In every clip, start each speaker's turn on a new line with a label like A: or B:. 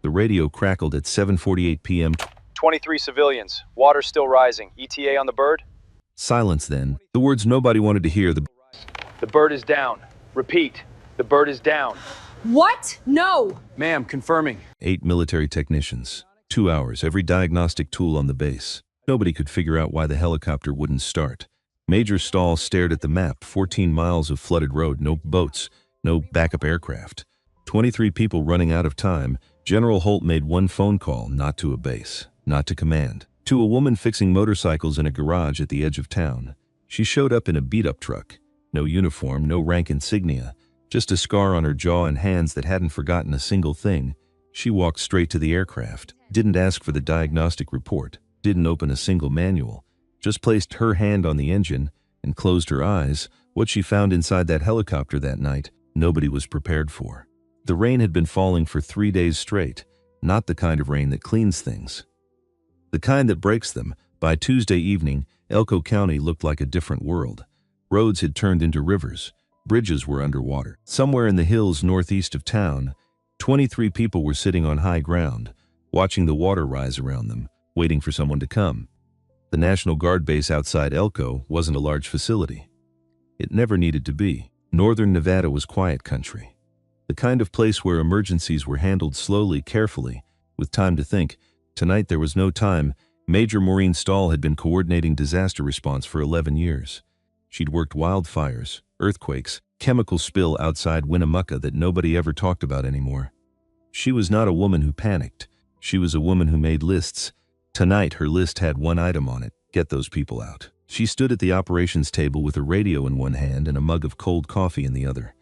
A: The radio crackled at 7:48 p.m.
B: 23 civilians. Water still rising. ETA on the bird?
A: Silence then. The words nobody wanted to hear.
B: The bird is down. Repeat. The bird is down.
C: What? No!
B: Ma'am, confirming.
A: 8 military technicians. 2 hours, every diagnostic tool on the base. Nobody could figure out why the helicopter wouldn't start. Major Stahl stared at the map. 14 miles of flooded road, no boats, no backup aircraft. 23 people running out of time. General Holt made one phone call, not to a base, not to command. To a woman fixing motorcycles in a garage at the edge of town. She showed up in a beat-up truck. No uniform, no rank insignia. Just a scar on her jaw and hands that hadn't forgotten a single thing. She walked straight to the aircraft, didn't ask for the diagnostic report, didn't open a single manual, just placed her hand on the engine and closed her eyes. What she found inside that helicopter that night, nobody was prepared for. The rain had been falling for 3 days straight, not the kind of rain that cleans things. The kind that breaks them. By Tuesday evening, Elko County looked like a different world. Roads had turned into rivers. Bridges were underwater. Somewhere in the hills northeast of town, 23 people were sitting on high ground, watching the water rise around them, waiting for someone to come. The National Guard base outside Elko wasn't a large facility. It never needed to be. Northern Nevada was quiet country. The kind of place where emergencies were handled slowly, carefully, with time to think. Tonight there was no time. Major Maureen Stahl had been coordinating disaster response for 11 years. She'd worked wildfires, earthquakes, chemical spill outside Winnemucca that nobody ever talked about anymore. She was not a woman who panicked. She was a woman who made lists. Tonight her list had one item on it: get those people out. She stood at the operations table with a radio in one hand and a mug of cold coffee in the other.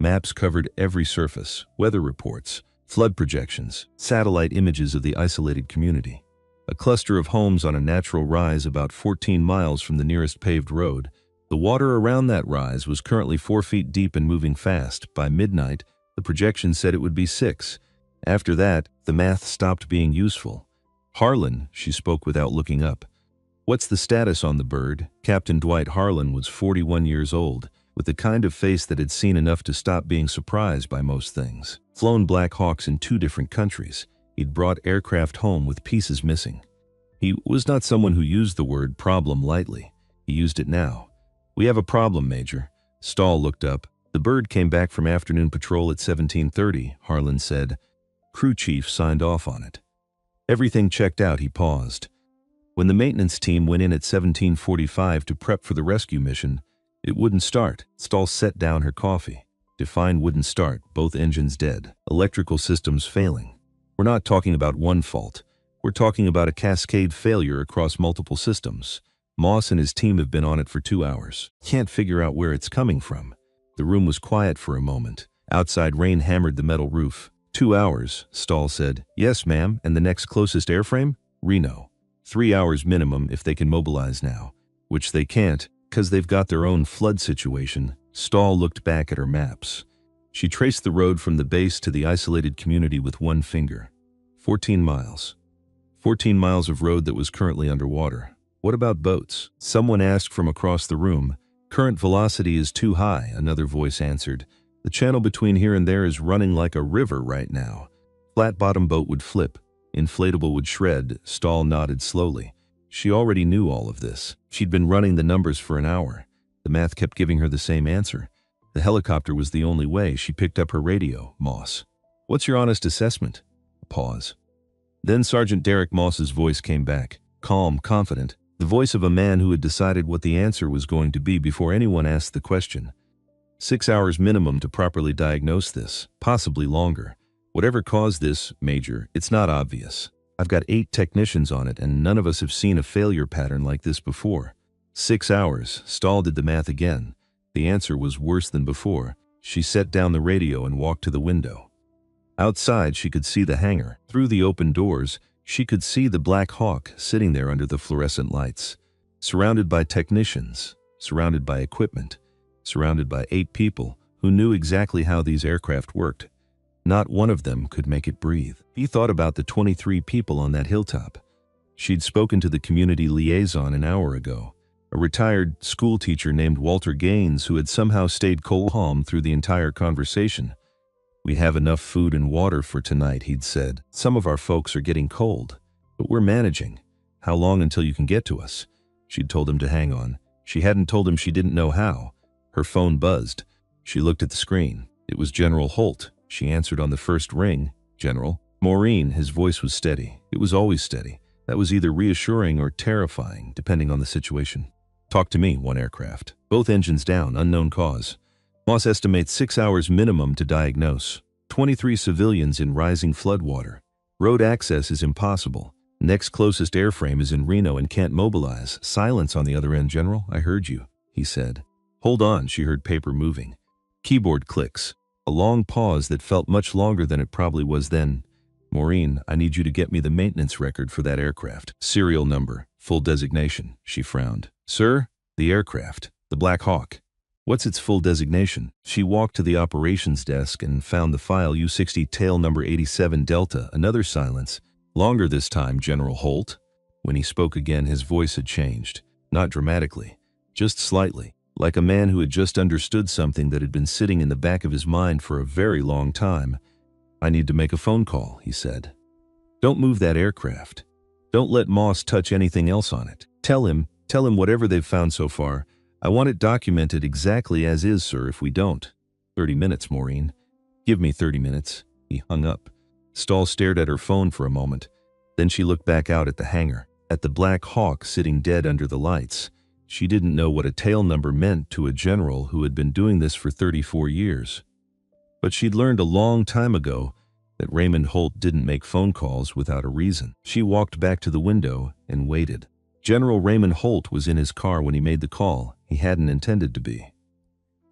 A: Maps covered every surface, weather reports, flood projections, satellite images of the isolated community. A cluster of homes on a natural rise about 14 miles from the nearest paved road. The water around that rise was currently 4 feet deep and moving fast. By midnight, the projection said it would be 6. After that, the math stopped being useful. Harlan, she spoke without looking up. What's the status on the bird? Captain Dwight Harlan was 41 years old, with the kind of face that had seen enough to stop being surprised by most things. Flown Black Hawks in 2 different countries. He'd brought aircraft home with pieces missing. He was not someone who used the word problem lightly. He used it now. We have a problem, Major. Stahl looked up. The bird came back from afternoon patrol at 17:30, Harlan said. Crew chief signed off on it. Everything checked out. He paused. When the maintenance team went in at 17:45 to prep for the rescue mission, it wouldn't start. Stahl set down her coffee. Define wouldn't start, both engines dead, electrical systems failing. We're not talking about one fault. We're talking about a cascade failure across multiple systems. Moss and his team have been on it for 2 hours. Can't figure out where it's coming from. The room was quiet for a moment. Outside rain hammered the metal roof. 2 hours, Stahl said. Yes, ma'am. And the next closest airframe? Reno. 3 hours minimum if they can mobilize now. Which they can't, because they've got their own flood situation. Stahl looked back at her maps. She traced the road from the base to the isolated community with one finger. 14 miles. 14 miles of road that was currently underwater. What about boats? Someone asked from across the room. Current velocity is too high, another voice answered. The channel between here and there is running like a river right now. Flat-bottom boat would flip. Inflatable would shred. Stahl nodded slowly. She already knew all of this. She'd been running the numbers for an hour. The math kept giving her the same answer. The helicopter was the only way. She picked up her radio. Moss. What's your honest assessment? A pause. Then Sergeant Derek Moss's voice came back. Calm, confident. The voice of a man who had decided what the answer was going to be before anyone asked the question. 6 hours minimum to properly diagnose this. Possibly longer. Whatever caused this, Major, it's not obvious. I've got 8 technicians on it, and none of us have seen a failure pattern like this before. 6 hours. Stahl did the math again. The answer was worse than before. She set down the radio and walked to the window. Outside, she could see the hangar. Through the open doors, she could see the Black Hawk sitting there under the fluorescent lights. Surrounded by technicians, surrounded by equipment, surrounded by 8 people who knew exactly how these aircraft worked. Not one of them could make it breathe. He thought about the 23 people on that hilltop. She'd spoken to the community liaison an hour ago, a retired school teacher named Walter Gaines who had somehow stayed calm through the entire conversation. We have enough food and water for tonight, he'd said. Some of our folks are getting cold, but we're managing. How long until you can get to us? She'd told him to hang on. She hadn't told him she didn't know how. Her phone buzzed. She looked at the screen. It was General Holt. She answered on the first ring. General. Maureen, his voice was steady. It was always steady. That was either reassuring or terrifying, depending on the situation. Talk to me, one aircraft. Both engines down, unknown cause. Moss estimates 6 hours minimum to diagnose. 23 civilians in rising floodwater. Road access is impossible. Next closest airframe is in Reno and can't mobilize. Silence on the other end, General. I heard you, he said. Hold on, she heard paper moving. Keyboard clicks. A long pause that felt much longer than it probably was then. Maureen, I need you to get me the maintenance record for that aircraft. Serial number, full designation, she frowned. Sir, the aircraft, the Black Hawk. What's its full designation? She walked to the operations desk and found the file U-60 tail number 87 Delta. Another silence. Longer this time, General Holt. When he spoke again, his voice had changed. Not dramatically, just slightly, like a man who had just understood something that had been sitting in the back of his mind for a very long time. I need to make a phone call, he said. Don't move that aircraft. Don't let Moss touch anything else on it. Tell him whatever they've found so far. I want it documented exactly as is, sir, if we don't. 30 minutes, Maureen. Give me 30 minutes. He hung up. Stahl stared at her phone for a moment. Then she looked back out at the hangar, at the Black Hawk sitting dead under the lights. She didn't know what a tail number meant to a general who had been doing this for 34 years. But she'd learned a long time ago that Raymond Holt didn't make phone calls without a reason. She walked back to the window and waited. General Raymond Holt was in his car when he made the call. He hadn't intended to be.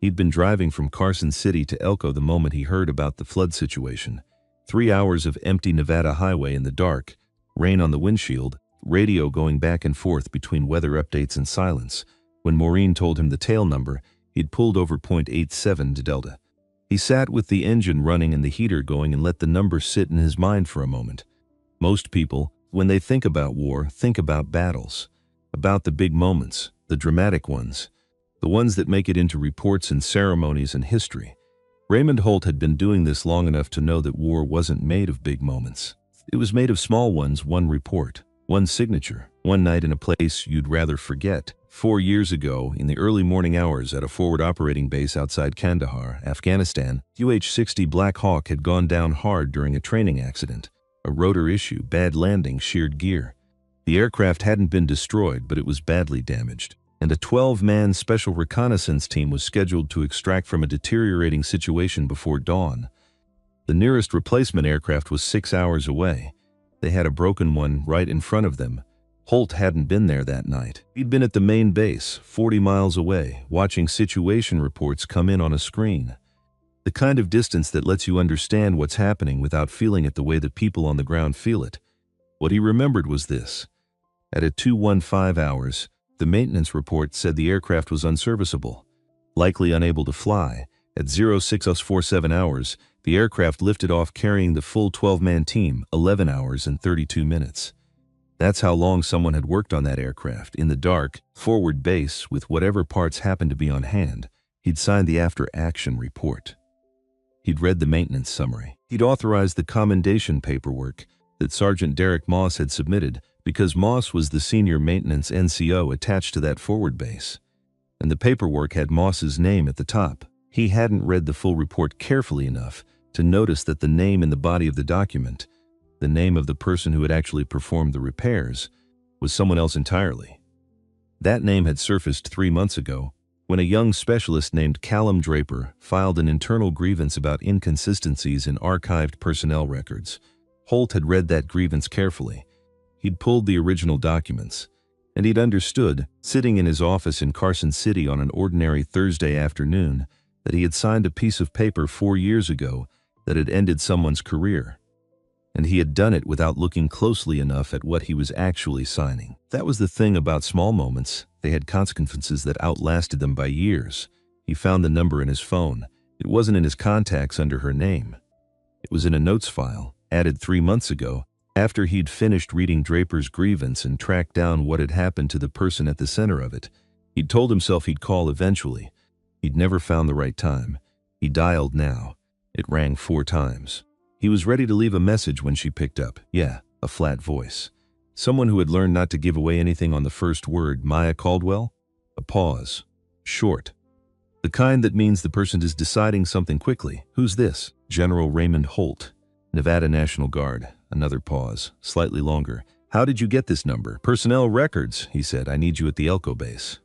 A: He'd been driving from Carson City to Elko the moment he heard about the flood situation. 3 hours of empty Nevada highway in the dark, rain on the windshield, radio going back and forth between weather updates and silence. When Maureen told him the tail number, he'd pulled over .87 to Delta. He sat with the engine running and the heater going and let the number sit in his mind for a moment. Most people, when they think about war, think about battles, about the big moments, the dramatic ones, the ones that make it into reports and ceremonies and history. Raymond Holt had been doing this long enough to know that war wasn't made of big moments. It was made of small ones, one report, one signature, one night in a place you'd rather forget. 4 years ago, in the early morning hours at a forward operating base outside Kandahar, Afghanistan, UH-60 Black Hawk had gone down hard during a training accident. A rotor issue, bad landing, sheared gear. The aircraft hadn't been destroyed, but it was badly damaged. And a 12-man special reconnaissance team was scheduled to extract from a deteriorating situation before dawn. The nearest replacement aircraft was 6 hours away. They had a broken one right in front of them. Holt hadn't been there that night. He'd been at the main base, 40 miles away, watching situation reports come in on a screen. The kind of distance that lets you understand what's happening without feeling it the way the people on the ground feel it. What he remembered was this. At a 2:15 hours, the maintenance report said the aircraft was unserviceable, likely unable to fly. At 06:47 hours, the aircraft lifted off carrying the full 12-man team, 11 hours and 32 minutes. That's how long someone had worked on that aircraft, in the dark, forward base, with whatever parts happened to be on hand. He'd signed the after-action report. He'd read the maintenance summary. He'd authorized the commendation paperwork that Sergeant Derek Moss had submitted because Moss was the senior maintenance NCO attached to that forward base. And the paperwork had Moss's name at the top. He hadn't read the full report carefully enough to notice that the name in the body of the document, the name of the person who had actually performed the repairs, was someone else entirely. That name had surfaced 3 months ago, when a young specialist named Callum Draper filed an internal grievance about inconsistencies in archived personnel records. Holt had read that grievance carefully. He'd pulled the original documents, and he'd understood, sitting in his office in Carson City on an ordinary Thursday afternoon, that he had signed a piece of paper 4 years ago that had ended someone's career. And he had done it without looking closely enough at what he was actually signing. That was the thing about small moments. They had consequences that outlasted them by years. He found the number in his phone. It wasn't in his contacts under her name. It was in a notes file, added 3 months ago, after he'd finished reading Draper's grievance and tracked down what had happened to the person at the center of it. He'd told himself he'd call eventually. He'd never found the right time. He dialed now. It rang 4 times. He was ready to leave a message when she picked up. Yeah, a flat voice. Someone who had learned not to give away anything on the first word. Maya Caldwell? A pause. Short. The kind that means the person is deciding something quickly. Who's this? General Raymond Holt, Nevada National Guard. Another pause, slightly longer. How did you get this number? Personnel records, he said. I need you at the Elko base.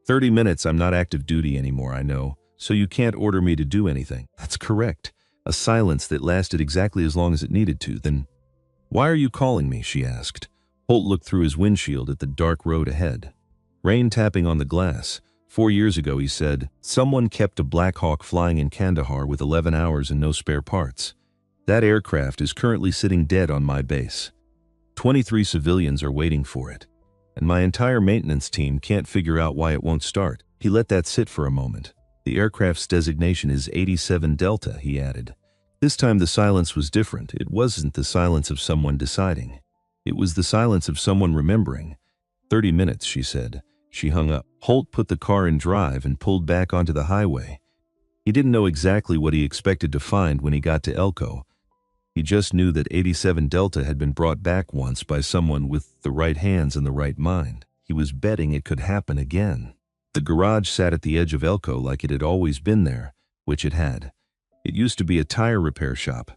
A: 30 minutes, I'm not active duty anymore, I know, so you can't order me to do anything. That's correct. A silence that lasted exactly as long as it needed to. Then, why are you calling me? She asked. Holt looked through his windshield at the dark road ahead. Rain tapping on the glass. 4 years ago, he said, someone kept a Black Hawk flying in Kandahar with 11 hours and no spare parts. That aircraft is currently sitting dead on my base. 23 civilians are waiting for it, and my entire maintenance team can't figure out why it won't start. He let that sit for a moment. The aircraft's designation is 87 Delta, he added. This time the silence was different. It wasn't the silence of someone deciding. It was the silence of someone remembering. 30 minutes, she said. She hung up. Holt put the car in drive and pulled back onto the highway. He didn't know exactly what he expected to find when he got to Elko. He just knew that 87 Delta had been brought back once by someone with the right hands and the right mind. He was betting it could happen again. The garage sat at the edge of Elko like it had always been there, which it had. It used to be a tire repair shop,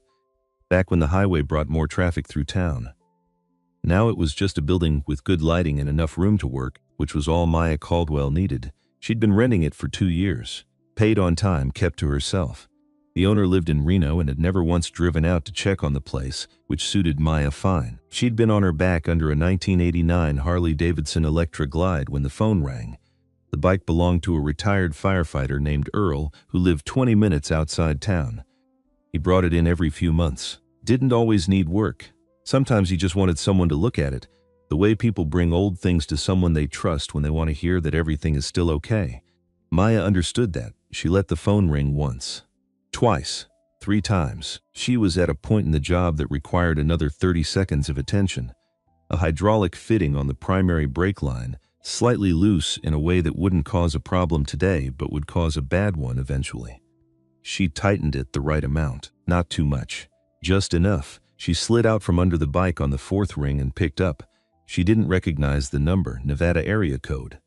A: back when the highway brought more traffic through town. Now it was just a building with good lighting and enough room to work, which was all Maya Caldwell needed. She'd been renting it for 2 years, paid on time, kept to herself. The owner lived in Reno and had never once driven out to check on the place, which suited Maya fine. She'd been on her back under a 1989 Harley-Davidson Electra Glide when the phone rang. The bike belonged to a retired firefighter named Earl who lived 20 minutes outside town. He brought it in every few months. Didn't always need work. Sometimes he just wanted someone to look at it, the way people bring old things to someone they trust when they want to hear that everything is still okay. Maya understood that. She let the phone ring once. Twice. 3 times. She was at a point in the job that required another 30 seconds of attention. A hydraulic fitting on the primary brake line, slightly loose in a way that wouldn't cause a problem today but would cause a bad one eventually. She tightened it the right amount, not too much, just enough. She slid out from under the bike on the 4th ring and picked up. She didn't recognize the number, Nevada area code.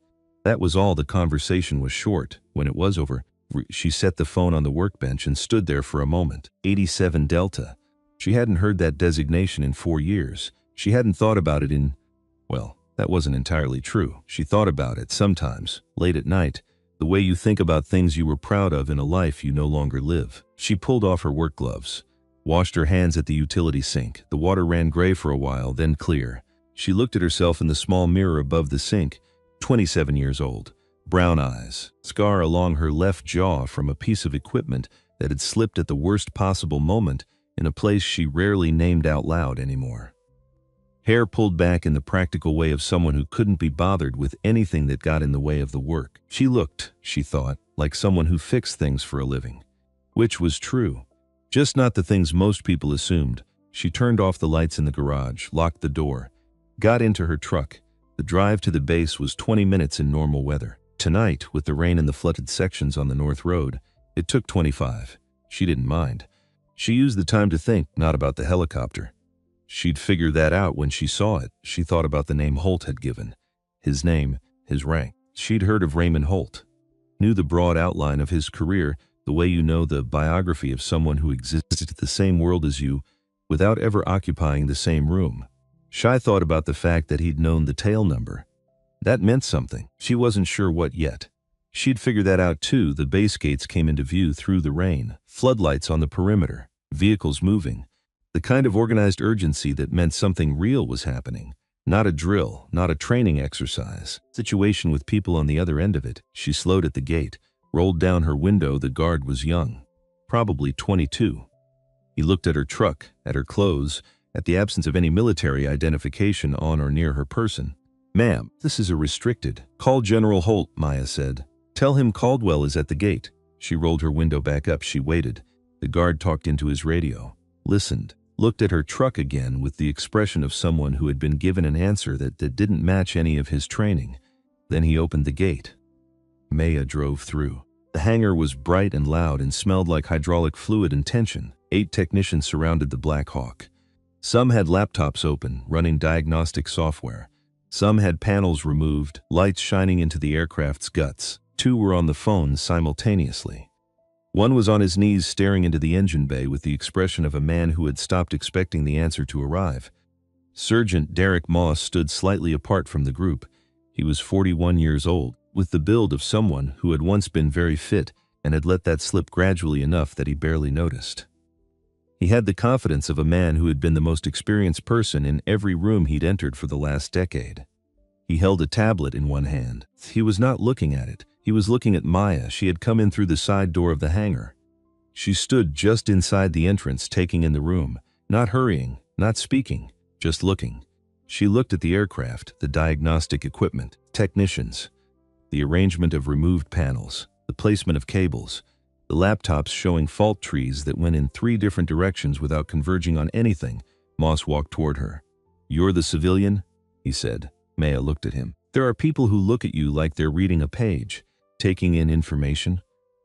A: That was all. The conversation was short. When it was over, she set the phone on the workbench and stood there for a moment. 87 Delta. She hadn't heard that designation in 4 years. She hadn't thought about it in, well, that wasn't entirely true. She thought about it sometimes, late at night, the way you think about things you were proud of in a life you no longer live. She pulled off her work gloves, washed her hands at the utility sink. The water ran gray for a while, then clear. She looked at herself in the small mirror above the sink, 27 years old. Brown eyes, scar along her left jaw from a piece of equipment that had slipped at the worst possible moment in a place she rarely named out loud anymore. Hair pulled back in the practical way of someone who couldn't be bothered with anything that got in the way of the work. She looked, she thought, like someone who fixed things for a living. Which was true. Just not the things most people assumed. She turned off the lights in the garage, locked the door, got into her truck. The drive to the base was 20 minutes in normal weather. Tonight, with the rain in the flooded sections on the North Road, it took 25. She didn't mind. She used the time to think, not about the helicopter. She'd figure that out when she saw it. She thought about the name Holt had given. His name, his rank. She'd heard of Raymond Holt. Knew the broad outline of his career, the way you know the biography of someone who existed in the same world as you, without ever occupying the same room. Shy thought about the fact that he'd known the tail number. That meant something. She wasn't sure what yet. She'd figure that out too. The base gates came into view through the rain, floodlights on the perimeter, vehicles moving. The kind of organized urgency that meant something real was happening. Not a drill, not a training exercise. Situation with people on the other end of it. She slowed at the gate, rolled down her window. The guard was young, probably 22. He looked at her truck, at her clothes, at the absence of any military identification on or near her person. "Ma'am, this is a restricted. Call General Holt," Maya said. "Tell him Caldwell is at the gate." She rolled her window back up. She waited. The guard talked into his radio, listened, looked at her truck again with the expression of someone who had been given an answer that didn't match any of his training. Then he opened the gate. Maya drove through. The hangar was bright and loud and smelled like hydraulic fluid and tension. 8 technicians surrounded the Black Hawk. Some had laptops open, running diagnostic software. Some had panels removed, lights shining into the aircraft's guts. 2 were on the phone simultaneously. One was on his knees staring into the engine bay with the expression of a man who had stopped expecting the answer to arrive. Sergeant Derek Moss stood slightly apart from the group. He was 41 years old, with the build of someone who had once been very fit and had let that slip gradually enough that he barely noticed. He had the confidence of a man who had been the most experienced person in every room he'd entered for the last decade. He held a tablet in one hand. He was not looking at it. He was looking at Maya. She had come in through the side door of the hangar. She stood just inside the entrance, taking in the room, not hurrying, not speaking, just looking. She looked at the aircraft, the diagnostic equipment, technicians, the arrangement of removed panels, the placement of cables, the laptops showing fault trees that went in 3 different directions without converging on anything. Moss walked toward her. "You're the civilian?" he said. Maya looked at him. "There are people who look at you like they're reading a page, taking in information,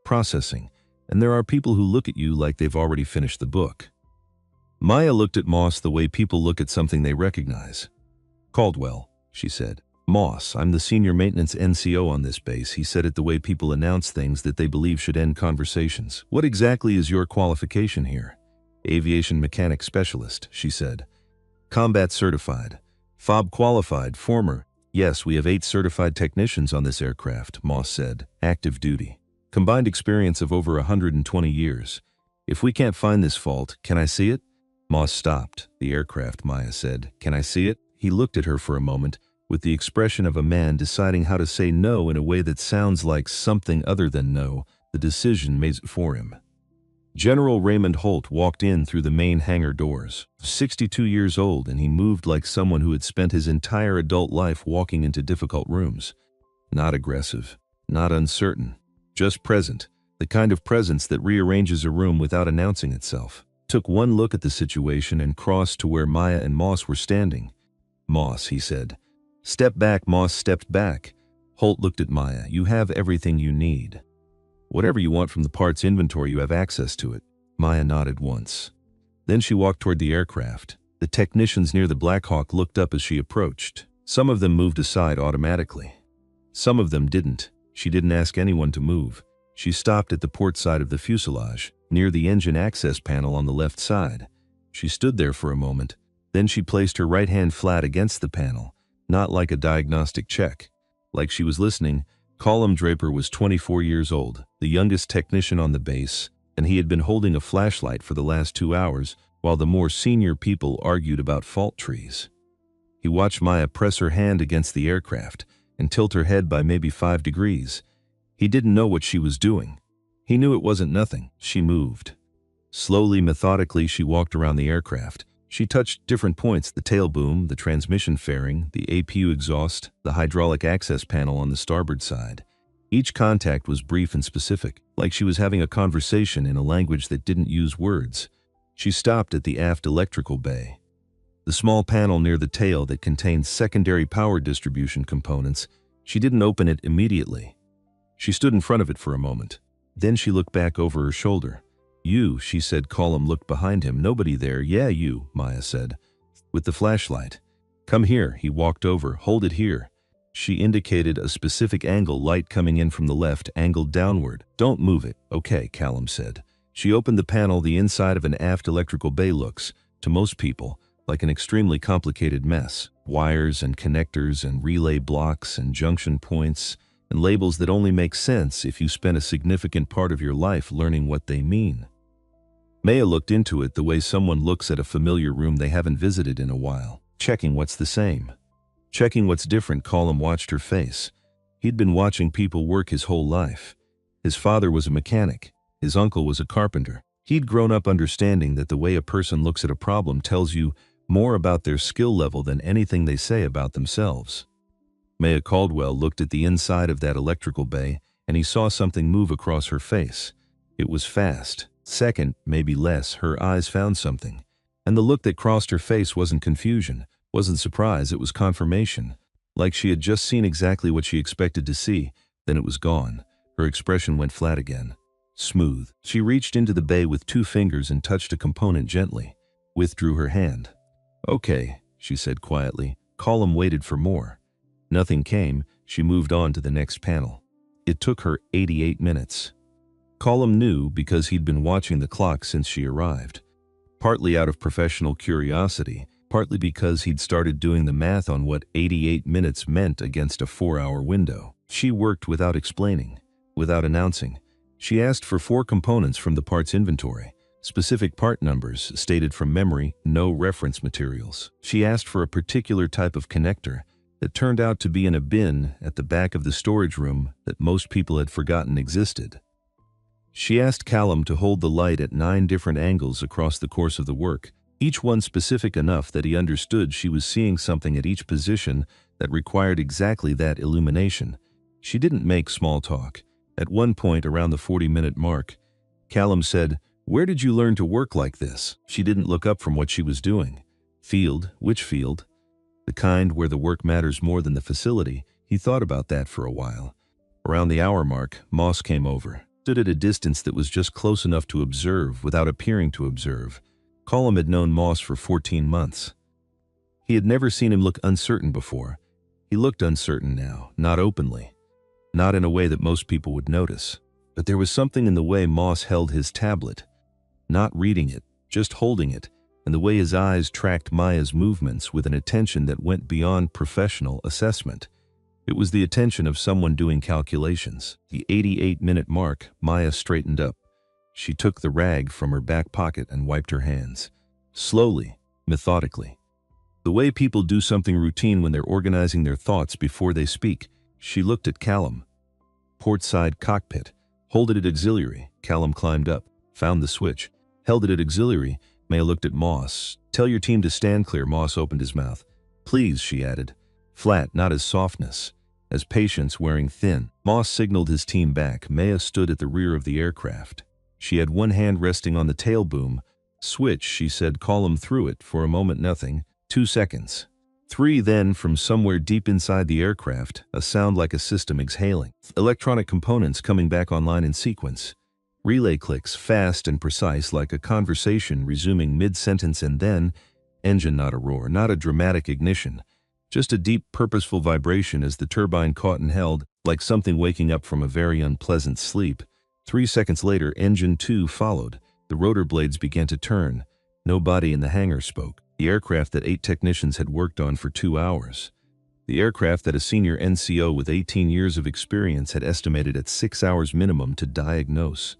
A: processing, and there are people who look at you like they've already finished the book." Maya looked at Moss the way people look at something they recognize. "Caldwell," she said. "Moss, I'm the senior maintenance NCO on this base." He said it the way people announce things that they believe should end conversations. "What exactly is your qualification here?" "Aviation mechanic specialist," she said. "Combat certified. FOB qualified, former." "Yes, we have 8 certified technicians on this aircraft," Moss said. "Active duty. Combined experience of over 120 years. If we can't find this fault, can I see it?" Moss stopped. "The aircraft," Maya said. "Can I see it?" He looked at her for a moment, with the expression of a man deciding how to say no in a way that sounds like something other than no. The decision made for him. General Raymond Holt walked in through the main hangar doors. 62 years old, and he moved like someone who had spent his entire adult life walking into difficult rooms. Not aggressive, not uncertain, just present, the kind of presence that rearranges a room without announcing itself. Took one look at the situation and crossed to where Maya and Moss were standing. "Moss," he said. "Step back." Moss stepped back. Holt looked at Maya. "You have everything you need. Whatever you want from the parts inventory, you have access to it." Maya nodded once. Then she walked toward the aircraft. The technicians near the Black Hawk looked up as she approached. Some of them moved aside automatically. Some of them didn't. She didn't ask anyone to move. She stopped at the port side of the fuselage, near the engine access panel on the left side. She stood there for a moment. Then she placed her right hand flat against the panel, not like a diagnostic check. Like she was listening. Colum Draper was 24 years old, the youngest technician on the base, and he had been holding a flashlight for the last 2 hours while the more senior people argued about fault trees. He watched Maya press her hand against the aircraft and tilt her head by maybe 5 degrees. He didn't know what she was doing. He knew it wasn't nothing. She moved. Slowly, methodically, she walked around the aircraft. She touched different points: the tail boom, the transmission fairing, the APU exhaust, the hydraulic access panel on the starboard side. Each contact was brief and specific, like she was having a conversation in a language that didn't use words. She stopped at the aft electrical bay. The small panel near the tail that contained secondary power distribution components. She didn't open it immediately. She stood in front of it for a moment. Then she looked back over her shoulder. "You," she said. Colum looked behind him. "Nobody there." "Yeah, you," Maya said, with the flashlight. "Come here." He walked over. "Hold it here." She indicated a specific angle, light coming in from the left, angled downward. "Don't move it." "Okay," Callum said. She opened the panel. The inside of an aft electrical bay looks, to most people, like an extremely complicated mess. Wires and connectors and relay blocks and junction points and labels that only make sense if you spend a significant part of your life learning what they mean. Maya looked into it the way someone looks at a familiar room they haven't visited in a while, checking what's the same, checking what's different. Colum watched her face. He'd been watching people work his whole life. His father was a mechanic. His uncle was a carpenter. He'd grown up understanding that the way a person looks at a problem tells you more about their skill level than anything they say about themselves. Maya Caldwell looked at the inside of that electrical bay, and he saw something move across her face. It was fast. Second, maybe less, her eyes found something. And the look that crossed her face wasn't confusion, wasn't surprise, it was confirmation. Like she had just seen exactly what she expected to see, then it was gone. Her expression went flat again. Smooth. She reached into the bay with 2 fingers and touched a component gently. Withdrew her hand. "Okay," she said quietly. Colum waited for more. Nothing came. She moved on to the next panel. It took her 88 minutes. Colum knew because he'd been watching the clock since she arrived. Partly out of professional curiosity, partly because he'd started doing the math on what 88 minutes meant against a 4-hour window. She worked without explaining, without announcing. She asked for 4 components from the parts inventory, specific part numbers stated from memory, no reference materials. She asked for a particular type of connector that turned out to be in a bin at the back of the storage room that most people had forgotten existed. She asked Callum to hold the light at 9 different angles across the course of the work, each one specific enough that he understood she was seeing something at each position that required exactly that illumination. She didn't make small talk. At one point around the 40-minute mark, Callum said, "Where did you learn to work like this?" She didn't look up from what she was doing. Field? Which field? The kind where the work matters more than the facility. He thought about that for a while. Around the hour mark, Moss came over, stood at a distance that was just close enough to observe without appearing to observe. Colum had known Moss for 14 months. He had never seen him look uncertain before. He looked uncertain now, not openly, not in a way that most people would notice. But there was something in the way Moss held his tablet, not reading it, just holding it, and the way his eyes tracked Maya's movements with an attention that went beyond professional assessment. It was the attention of someone doing calculations. The 88-minute mark, Maya straightened up. She took the rag from her back pocket and wiped her hands. Slowly, methodically. The way people do something routine when they're organizing their thoughts before they speak. She looked at Callum. Port side cockpit. Hold it at auxiliary. Callum climbed up, found the switch, held it at auxiliary. Maya looked at Moss. "Tell your team to stand clear." Moss opened his mouth. "Please," she added. Flat, not as softness, as patience wearing thin. Moss signaled his team back. Maya stood at the rear of the aircraft. She had one hand resting on the tail boom. "Switch," she said. "Column through it." For a moment, nothing. 2 seconds. 3, then, from somewhere deep inside the aircraft, a sound like a system exhaling. Electronic components coming back online in sequence. Relay clicks, fast and precise, like a conversation resuming mid-sentence, and then, engine, not a roar, not a dramatic ignition, just a deep, purposeful vibration as the turbine caught and held, like something waking up from a very unpleasant sleep. 3 seconds later, engine 2 followed. The rotor blades began to turn. Nobody in the hangar spoke. The aircraft that 8 technicians had worked on for 2 hours. The aircraft that a senior NCO with 18 years of experience had estimated at 6 hours minimum to diagnose,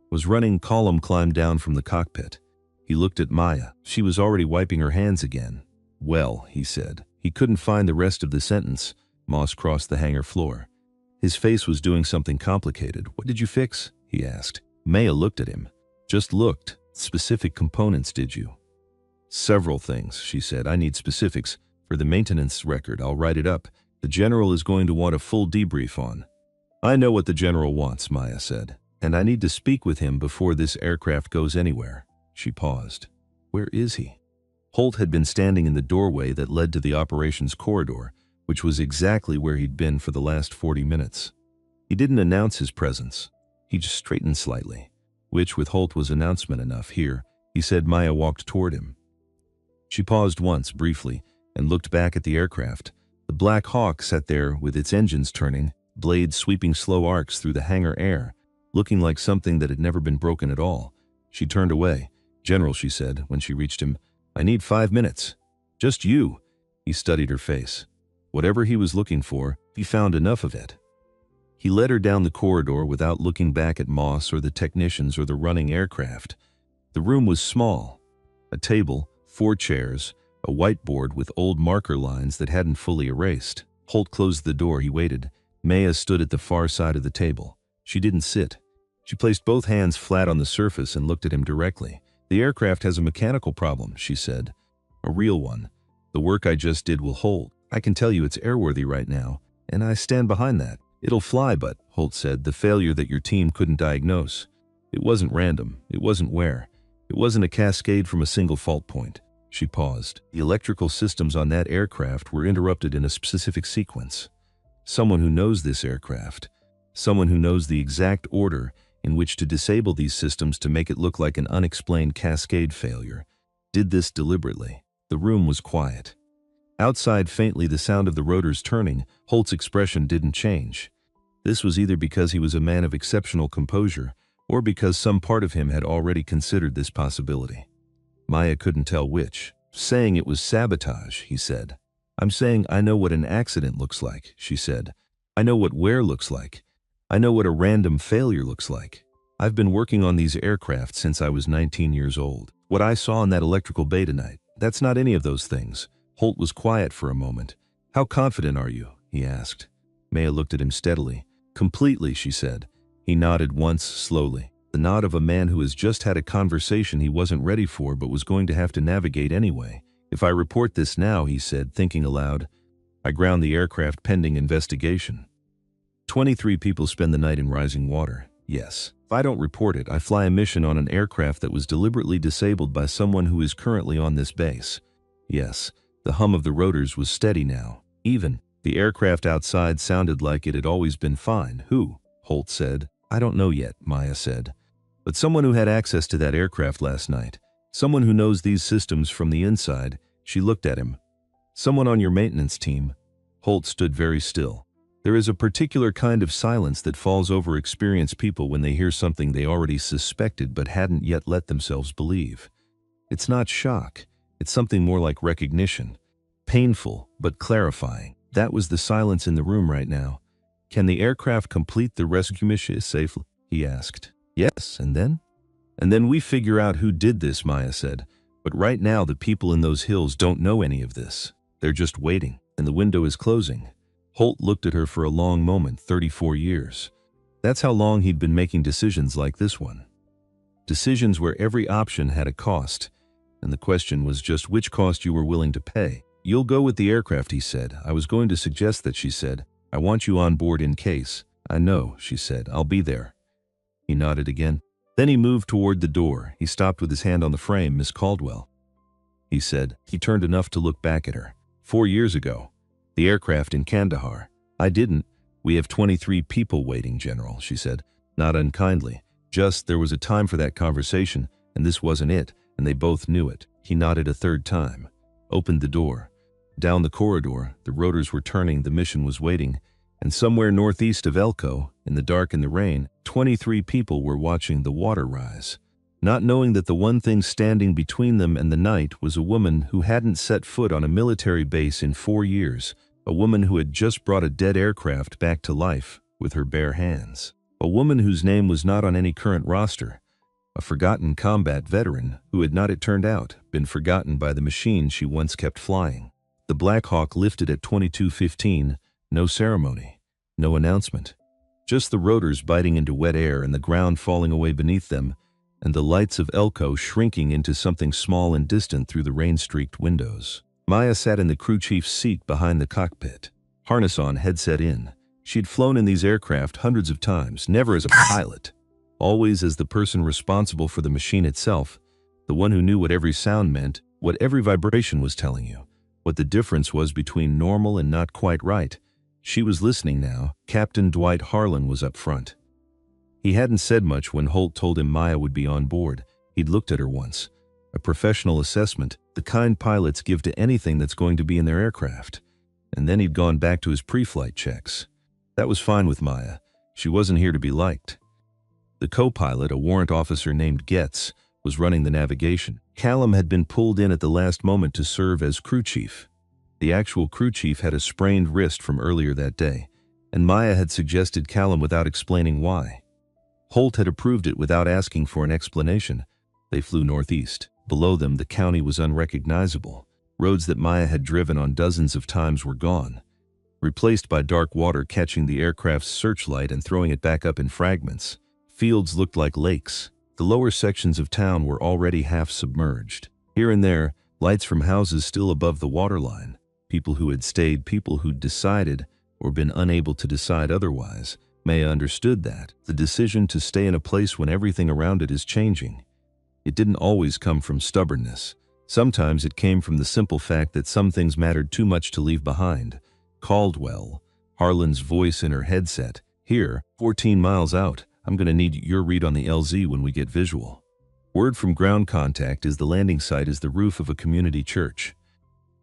A: was running. Column climbed down from the cockpit. He looked at Maya. She was already wiping her hands again. "Well," he said. He couldn't find the rest of the sentence. Moss crossed the hangar floor. His face was doing something complicated. "What did you fix?" he asked. Maya looked at him. "Just looked. Specific components, did you?" "Several things," she said. "I need specifics. For the maintenance record, I'll write it up. The general is going to want a full debrief on." "I know what the general wants," Maya said. "And I need to speak with him before this aircraft goes anywhere." She paused. "Where is he?" Holt had been standing in the doorway that led to the operations corridor, which was exactly where he'd been for the last 40 minutes. He didn't announce his presence. He just straightened slightly, which with Holt was announcement enough. "Here," he said. Maya walked toward him. She paused once, briefly, and looked back at the aircraft. The Black Hawk sat there with its engines turning, blades sweeping slow arcs through the hangar air, looking like something that had never been broken at all. She turned away. "General," she said when she reached him, "I need 5 minutes. Just you." He studied her face. Whatever he was looking for, he found enough of it. He led her down the corridor without looking back at Moss or the technicians or the running aircraft. The room was small. A table, 4 chairs, a whiteboard with old marker lines that hadn't fully erased. Holt closed the door. He waited. Maya stood at the far side of the table. She didn't sit. She placed both hands flat on the surface and looked at him directly. "The aircraft has a mechanical problem," she said. "A real one. The work I just did will hold. I can tell you it's airworthy right now, and I stand behind that. It'll fly, but," Holt said, "the failure that your team couldn't diagnose. It wasn't random. It wasn't wear. It wasn't a cascade from a single fault point." She paused. "The electrical systems on that aircraft were interrupted in a specific sequence. Someone who knows this aircraft, Someone who knows the exact order in which to disable these systems to make it look like an unexplained cascade failure. Did this deliberately. The room was quiet. Outside, faintly the sound of the rotors turning. Holt's expression didn't change. This was either because he was a man of exceptional composure, or because some part of him had already considered this possibility. Maya couldn't tell which. Saying it was sabotage, he said. I'm saying I know what an accident looks like, she said. I know what wear looks like. I know what a random failure looks like. I've been working on these aircraft since I was 19 years old. What I saw in that electrical bay tonight, that's not any of those things. Holt was quiet for a moment. How confident are you? He asked. Maya looked at him steadily. Completely, she said. He nodded once, slowly. The nod of a man who has just had a conversation he wasn't ready for but was going to have to navigate anyway. If I report this now, he said, thinking aloud, I ground the aircraft pending investigation. 23 people spend the night in rising water. Yes. If I don't report it, I fly a mission on an aircraft that was deliberately disabled by someone who is currently on this base. Yes. The hum of the rotors was steady now. Even. The aircraft outside sounded like it had always been fine. Who? Holt said. I don't know yet, Maya said. But someone who had access to that aircraft last night. Someone who knows these systems from the inside. She looked at him. Someone on your maintenance team. Holt stood very still. There is a particular kind of silence that falls over experienced people when they hear something they already suspected but hadn't yet let themselves believe. It's not shock. It's something more like recognition. Painful, but clarifying. That was the silence in the room right now. Can the aircraft complete the rescue mission safely? He asked. Yes, and then? And then we figure out who did this, Maya said. But right now the people in those hills don't know any of this. They're just waiting, and the window is closing. Holt looked at her for a long moment, 34 years. That's how long he'd been making decisions like this one. Decisions where every option had a cost, and the question was just which cost you were willing to pay. You'll go with the aircraft, he said. I was going to suggest that, she said. I want you on board in case. I know, she said. I'll be there. He nodded again. Then he moved toward the door. He stopped with his hand on the frame. Miss Caldwell, he said. He turned enough to look back at her. 4 years ago. The aircraft in Kandahar. I didn't. We have 23 people waiting, General, she said. Not unkindly. Just there was a time for that conversation, and this wasn't it, and they both knew it. He nodded a third time. Opened the door. Down the corridor, the rotors were turning, the mission was waiting, and somewhere northeast of Elko, in the dark and the rain, 23 people were watching the water rise, not knowing that the one thing standing between them and the night was a woman who hadn't set foot on a military base in 4 years, a woman who had just brought a dead aircraft back to life with her bare hands, a woman whose name was not on any current roster, a forgotten combat veteran who had not, it turned out, been forgotten by the machine she once kept flying. The Black Hawk lifted at 22:15, no ceremony, no announcement. Just the rotors biting into wet air and the ground falling away beneath them, and the lights of Elko shrinking into something small and distant through the rain-streaked windows. Maya sat in the crew chief's seat behind the cockpit, harness on, headset in. She'd flown in these aircraft hundreds of times, never as a pilot, always as the person responsible for the machine itself, the one who knew what every sound meant, what every vibration was telling you, what the difference was between normal and not quite right. She was listening now. Captain Dwight Harlan was up front. He hadn't said much when Holt told him Maya would be on board. He'd looked at her once. A professional assessment, the kind pilots give to anything that's going to be in their aircraft. And then he'd gone back to his pre-flight checks. That was fine with Maya. She wasn't here to be liked. The co-pilot, a warrant officer named Getz, was running the navigation. Callum had been pulled in at the last moment to serve as crew chief. The actual crew chief had a sprained wrist from earlier that day, and Maya had suggested Callum without explaining why. Holt had approved it without asking for an explanation. They flew northeast. Below them, the county was unrecognizable. Roads that Maya had driven on dozens of times were gone, replaced by dark water catching the aircraft's searchlight and throwing it back up in fragments. Fields looked like lakes. The lower sections of town were already half submerged. Here and there, lights from houses still above the waterline. People who had stayed, people who'd decided, or been unable to decide otherwise. Maya understood that. The decision to stay in a place when everything around it is changing. It didn't always come from stubbornness. Sometimes it came from the simple fact that some things mattered too much to leave behind. Caldwell, Harlan's voice in her headset, Here, 14 miles out, I'm gonna need your read on the LZ when we get visual. Word from ground contact is the landing site is the roof of a community church.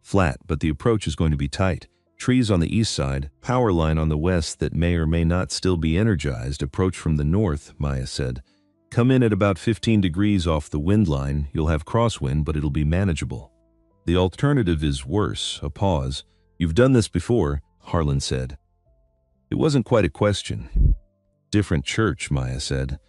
A: Flat, but the approach is going to be tight. Trees on the east side, power line on the west that may or may not still be energized, approach from the north, Maya said. Come in at about 15 degrees off the wind line, you'll have crosswind, but it'll be manageable. The alternative is worse, a pause. You've done this before, Harlan said. It wasn't quite a question. Different church, Maya said.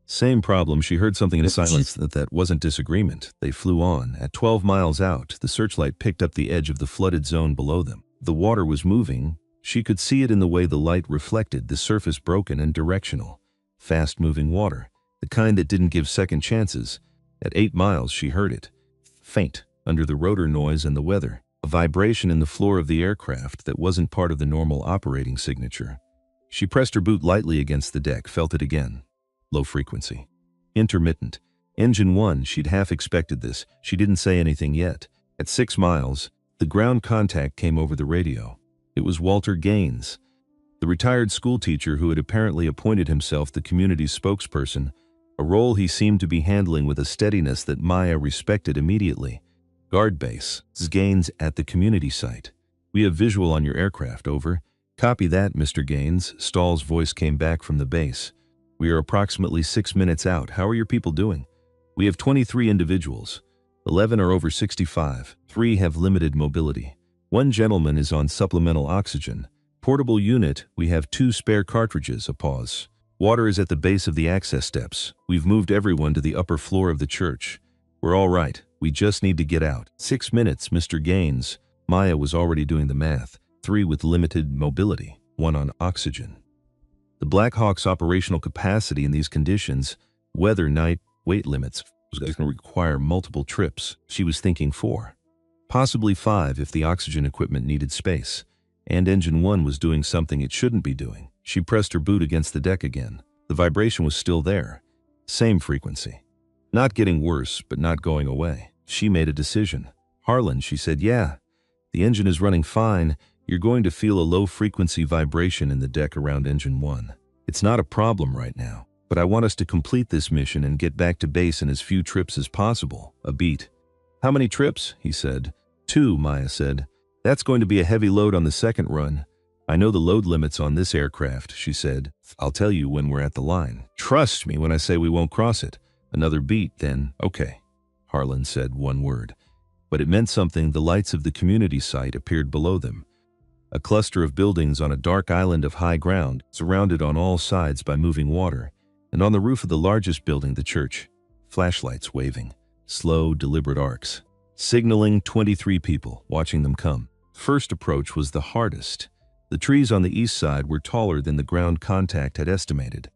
A: Same problem. She heard something in silence that wasn't disagreement. They flew on. At 12 miles out, the searchlight picked up the edge of the flooded zone below them. The water was moving. She could see it in the way the light reflected, the surface broken and directional. Fast-moving water, the kind that didn't give second chances. At 8 miles, she heard it. Faint, under the rotor noise and the weather. A vibration in the floor of the aircraft that wasn't part of the normal operating signature. She pressed her boot lightly against the deck, felt it again. Low frequency. Intermittent. Engine 1, she'd half expected this. She didn't say anything yet. At 6 miles, the ground contact came over the radio. It was Walter Gaines, the retired schoolteacher who had apparently appointed himself the community's spokesperson, a role he seemed to be handling with a steadiness that Maya respected immediately. Guard base. Gaines at the community site. We have visual on your aircraft, over. Copy that, Mr. Gaines. Stahl's voice came back from the base. We are approximately 6 minutes out. How are your people doing? We have 23 individuals. 11 are over 65. 3 have limited mobility. 1 gentleman is on supplemental oxygen. Portable unit, we have 2 spare cartridges. A pause. Water is at the base of the access steps. We've moved everyone to the upper floor of the church. We're all right. We just need to get out. 6 minutes, Mr. Gaines. Maya was already doing the math. 3 with limited mobility. 1 on oxygen. The Black Hawk's operational capacity in these conditions, weather, night, weight limits, was going to require multiple trips. She was thinking 4. Possibly 5 if the oxygen equipment needed space. And Engine 1 was doing something it shouldn't be doing. She pressed her boot against the deck again. The vibration was still there. Same frequency. Not getting worse, but not going away. She made a decision. Harlan, she said, yeah. The engine is running fine. You're going to feel a low-frequency vibration in the deck around Engine 1. It's not a problem right now, but I want us to complete this mission and get back to base in as few trips as possible. A beat. How many trips? He said. 2, Maya said. That's going to be a heavy load on the second run. I know the load limits on this aircraft, she said. I'll tell you when we're at the line. Trust me when I say we won't cross it. Another beat, then, okay. Harlan said 1 word. But it meant something. The lights of the community site appeared below them. A cluster of buildings on a dark island of high ground, surrounded on all sides by moving water, and on the roof of the largest building, the church, flashlights waving, slow, deliberate arcs, signaling 23 people, watching them come. First approach was the hardest. The trees on the east side were taller than the ground contact had estimated.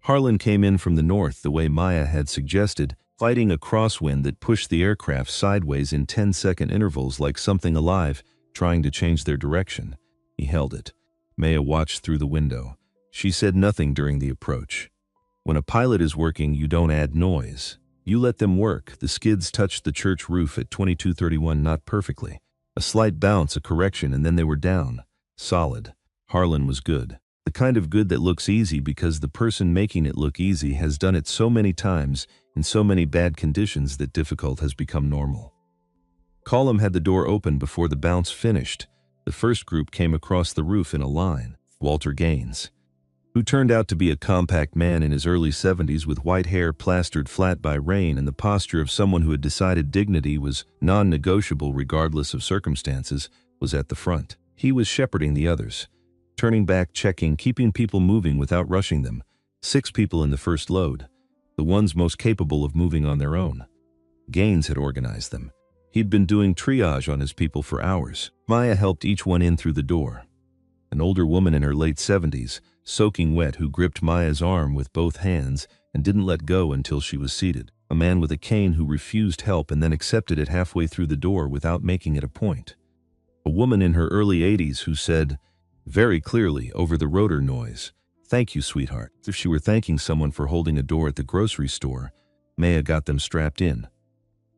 A: Harlan came in from the north the way Maya had suggested, fighting a crosswind that pushed the aircraft sideways in 10-second intervals like something alive, trying to change their direction. He held it. Maya watched through the window. She said nothing during the approach. When a pilot is working, you don't add noise. You let them work. The skids touched the church roof at 2231, not perfectly. A slight bounce, a correction, and then they were down. Solid. Harlan was good. The kind of good that looks easy because the person making it look easy has done it so many times in so many bad conditions that difficult has become normal. Colum had the door open before the bounce finished. The first group came across the roof in a line. Walter Gaines, who turned out to be a compact man in his early 70s with white hair plastered flat by rain and the posture of someone who had decided dignity was non-negotiable regardless of circumstances, was at the front. He was shepherding the others, turning back, checking, keeping people moving without rushing them. 6 people in the first load, the ones most capable of moving on their own. Gaines had organized them. He'd been doing triage on his people for hours. Maya helped each one in through the door. An older woman in her late 70s, soaking wet, who gripped Maya's arm with both hands and didn't let go until she was seated. A man with a cane who refused help and then accepted it halfway through the door without making it a point. A woman in her early 80s who said, very clearly over the rotor noise, "Thank you, sweetheart." As if she were thanking someone for holding a door at the grocery store. Maya got them strapped in.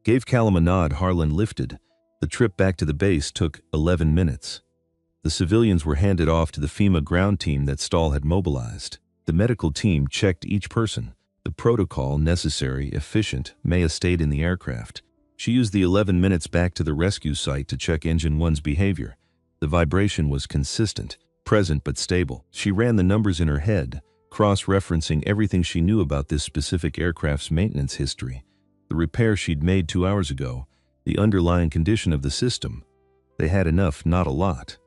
A: Gave Callum a nod. Harlan lifted. The trip back to the base took 11 minutes. The civilians were handed off to the FEMA ground team that Stahl had mobilized. The medical team checked each person. The protocol, necessary, efficient. Maya stayed in the aircraft. She used the 11 minutes back to the rescue site to check Engine 1's behavior. The vibration was consistent, present but stable. She ran the numbers in her head, cross-referencing everything she knew about this specific aircraft's maintenance history. The repair she'd made 2 hours ago, the underlying condition of the system. They had enough, not a lot,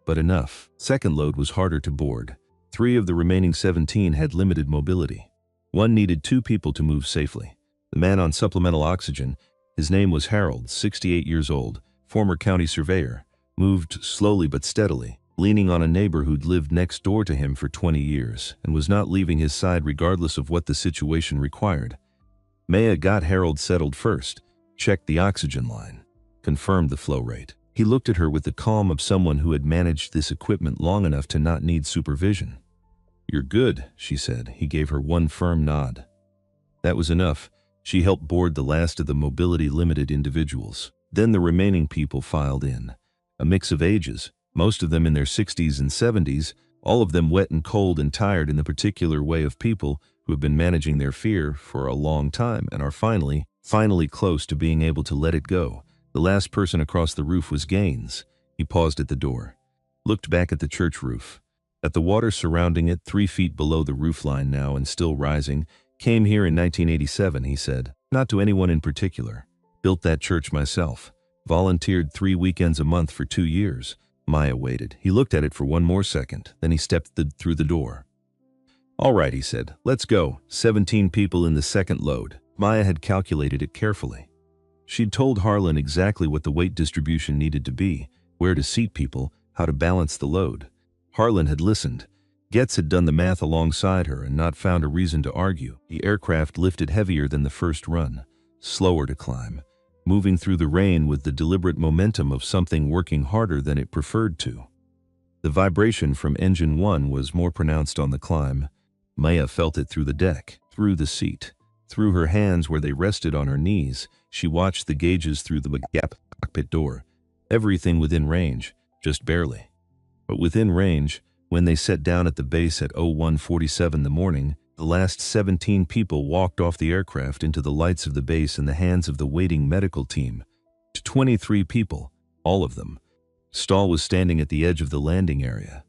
A: but enough. Second load was harder to board. 3 of the remaining 17 had limited mobility. 1 needed 2 people to move safely. The man on supplemental oxygen, his name was Harold, 68 years old, former county surveyor, moved slowly but steadily, leaning on a neighbor who'd lived next door to him for 20 years and was not leaving his side regardless of what the situation required. Maya got Harold settled first, checked the oxygen line, confirmed the flow rate. He looked at her with the calm of someone who had managed this equipment long enough to not need supervision. "You're good," she said. He gave her one firm nod. That was enough. She helped board the last of the mobility-limited individuals. Then the remaining people filed in. A mix of ages, most of them in their 60s and 70s, all of them wet and cold and tired in the particular way of people who have been managing their fear for a long time and are finally close to being able to let it go. The last person across the roof was Gaines. He paused at the door, looked back at the church roof. At the water surrounding it, 3 feet below the roofline now and still rising. "Came here in 1987, he said. "Not to anyone in particular. Built that church myself. Volunteered 3 weekends a month for 2 years. Maya waited. He looked at it for one more second, then he stepped through the door. "All right," he said. "Let's go." 17 people in the second load. Maya had calculated it carefully. She'd told Harlan exactly what the weight distribution needed to be, where to seat people, how to balance the load. Harlan had listened. Getz had done the math alongside her and not found a reason to argue. The aircraft lifted heavier than the first run, slower to climb, moving through the rain with the deliberate momentum of something working harder than it preferred to. The vibration from Engine 1 was more pronounced on the climb. Maya felt it through the deck, through the seat, through her hands where they rested on her knees. She watched the gauges through the gap cockpit door. Everything within range, just barely. But within range, when they set down at the base at 01:47 in the morning, the last 17 people walked off the aircraft into the lights of the base in the hands of the waiting medical team. To 23 people, all of them. Stahl was standing at the edge of the landing area.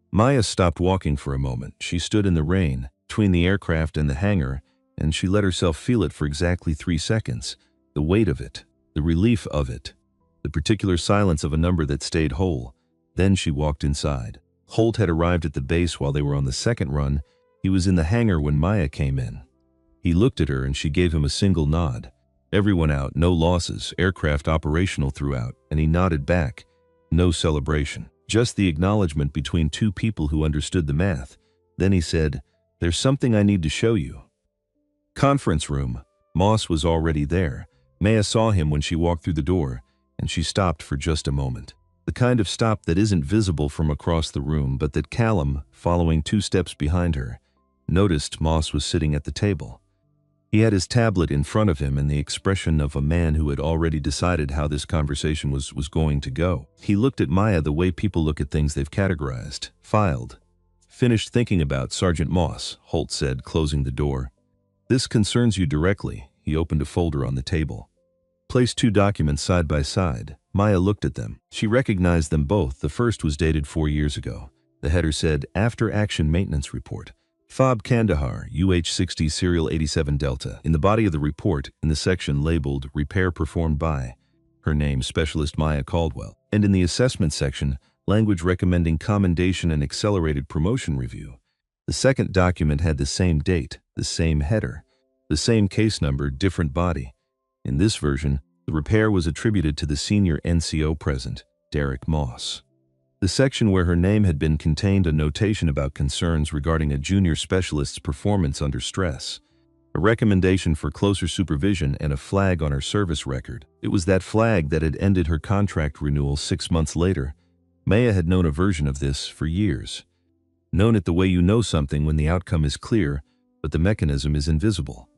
A: Maya stopped walking for a moment. She stood in the rain, between the aircraft and the hangar, and she let herself feel it for exactly 3 seconds. The weight of it, the relief of it, the particular silence of a number that stayed whole. Then she walked inside. Holt had arrived at the base while they were on the second run. He was in the hangar when Maya came in. He looked at her and she gave him a single nod. Everyone out, no losses, aircraft operational throughout, and he nodded back. No celebration, just the acknowledgement between 2 people who understood the math. Then he said, "There's something I need to show you." Conference room. Moss was already there. Maya saw him when she walked through the door, and she stopped for just a moment. The kind of stop that isn't visible from across the room, but that Callum, following 2 steps behind her, noticed Moss was sitting at the table. He had his tablet in front of him and the expression of a man who had already decided how this conversation was going to go. He looked at Maya the way people look at things they've categorized, filed. "Finished thinking about Sergeant Moss," Holt said, closing the door. "This concerns you directly." He opened a folder on the table. Placed 2 documents side by side. Maya looked at them. She recognized them both. The first was dated 4 years ago. The header said, "After Action Maintenance Report. FOB Kandahar, UH-60 Serial 87 Delta." In the body of the report, in the section labeled "Repair Performed by," her name, Specialist Maya Caldwell. And in the assessment section, language recommending commendation and accelerated promotion review. The second document had the same date, the same header, the same case number, different body. In this version, the repair was attributed to the senior NCO present, Derek Moss. The section where her name had been contained a notation about concerns regarding a junior specialist's performance under stress, a recommendation for closer supervision, and a flag on her service record. It was that flag that had ended her contract renewal 6 months later. Maya had known a version of this for years. Known it the way you know something when the outcome is clear, but the mechanism is invisible.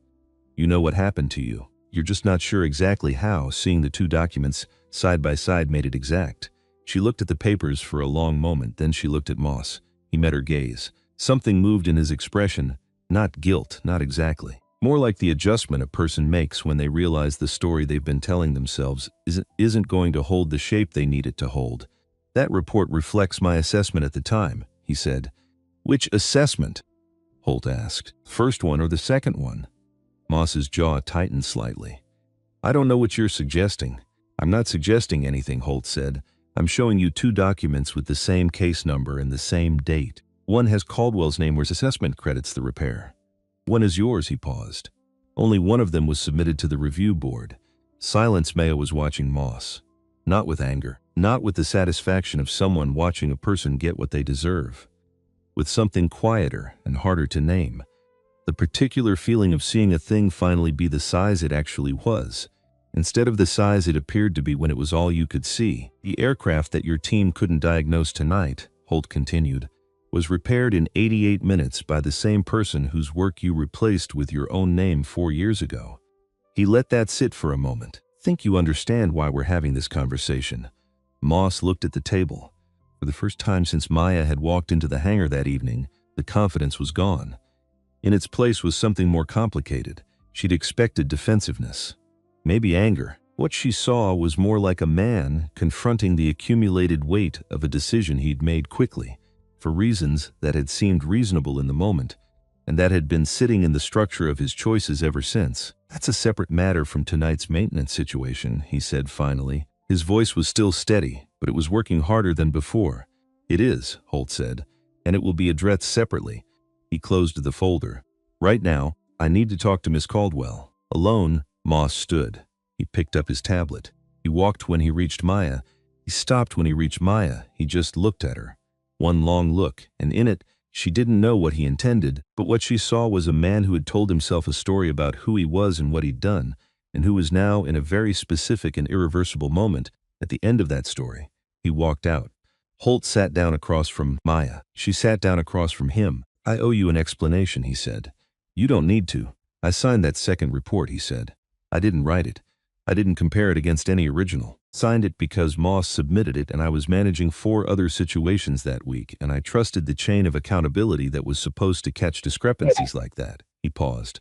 A: You know what happened to you. You're just not sure exactly how. Seeing the 2 documents side by side made it exact. She looked at the papers for a long moment, then she looked at Moss. He met her gaze. Something moved in his expression. Not guilt, not exactly. More like the adjustment a person makes when they realize the story they've been telling themselves isn't going to hold the shape they need it to hold. That report reflects my assessment at the time, he said. Which assessment? Holt asked. First one or the second one? Moss's jaw tightened slightly. I don't know what you're suggesting. I'm not suggesting anything, Holt said. I'm showing you two documents with the same case number and the same date. One has Caldwell's name where his assessment credits the repair. One is yours, he paused. Only one of them was submitted to the review board. Silence. Maya was watching Moss. Not with anger, not with the satisfaction of someone watching a person get what they deserve. With something quieter and harder to name. The particular feeling of seeing a thing finally be the size it actually was, instead of the size it appeared to be when it was all you could see. The aircraft that your team couldn't diagnose tonight, Holt continued, was repaired in 88 minutes by the same person whose work you replaced with your own name 4 years ago. He let that sit for a moment. Think you understand why we're having this conversation. Moss looked at the table. For the first time since Maya had walked into the hangar that evening, the confidence was gone. In its place was something more complicated. She'd expected defensiveness. Maybe anger. What she saw was more like a man confronting the accumulated weight of a decision he'd made quickly, for reasons that had seemed reasonable in the moment, and that had been sitting in the structure of his choices ever since. That's a separate matter from tonight's maintenance situation, he said finally. His voice was still steady, but it was working harder than before. It is, Holt said, and it will be addressed separately. He closed the folder. Right now, I need to talk to Miss Caldwell. Alone, Moss stood. He picked up his tablet. He walked when he reached Maya. He stopped when he reached Maya. He just looked at her. One long look, and in it, she didn't know what he intended, but what she saw was a man who had told himself a story about who he was and what he'd done, and who was now in a very specific and irreversible moment. At the end of that story, he walked out. Holt sat down across from Maya. She sat down across from him. I owe you an explanation, he said. You don't need to. I signed that second report, he said. I didn't write it. I didn't compare it against any original. Signed it because Moss submitted it and I was managing 4 other situations that week, and I trusted the chain of accountability that was supposed to catch discrepancies like that. He paused.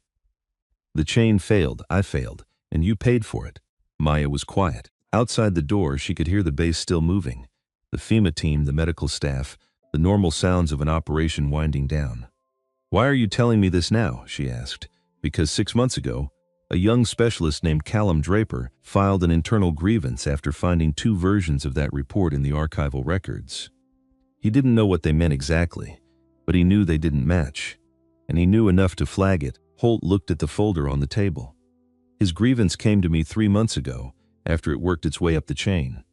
A: The chain failed, I failed, and you paid for it. Maya was quiet. Outside the door, she could hear the base still moving. The FEMA team, the medical staff, the normal sounds of an operation winding down. Why are you telling me this now? She asked. Because 6 months ago, a young specialist named Callum Draper filed an internal grievance after finding 2 versions of that report in the archival records. He didn't know what they meant exactly, but he knew they didn't match, and he knew enough to flag it. Holt looked at the folder on the table. His grievance came to me 3 months ago, after it worked its way up the chain.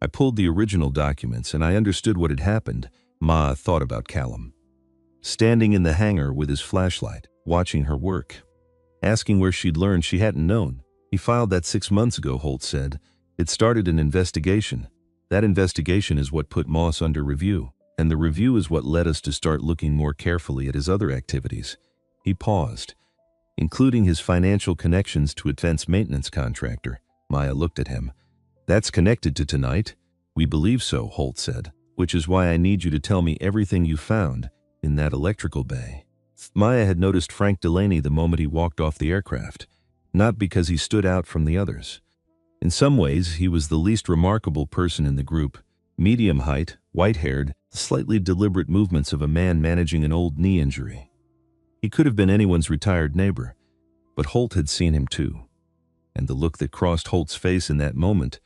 A: I pulled the original documents and I understood what had happened. Ma thought about Callum. Standing in the hangar with his flashlight, watching her work. Asking where she'd learned she hadn't known. He filed that 6 months ago, Holt said. It started an investigation. That investigation is what put Moss under review, and the review is what led us to start looking more carefully at his other activities. He paused. Including his financial connections to a defense maintenance contractor. Maya looked at him. That's connected to tonight? We believe so, Holt said, which is why I need you to tell me everything you found in that electrical bay. Maya had noticed Frank Delaney the moment he walked off the aircraft, not because he stood out from the others. In some ways, he was the least remarkable person in the group. Medium height, white-haired, slightly deliberate movements of a man managing an old knee injury. He could have been anyone's retired neighbor, but Holt had seen him too. And the look that crossed Holt's face in that moment,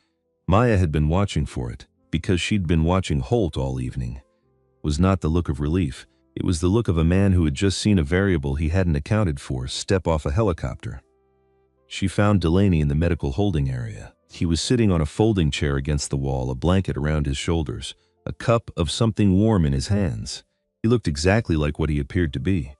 A: Maya had been watching for it, because she'd been watching Holt all evening, was not the look of relief. It was the look of a man who had just seen a variable he hadn't accounted for step off a helicopter. She found Delaney in the medical holding area. He was sitting on a folding chair against the wall, a blanket around his shoulders, a cup of something warm in his hands. He looked exactly like what he appeared to be.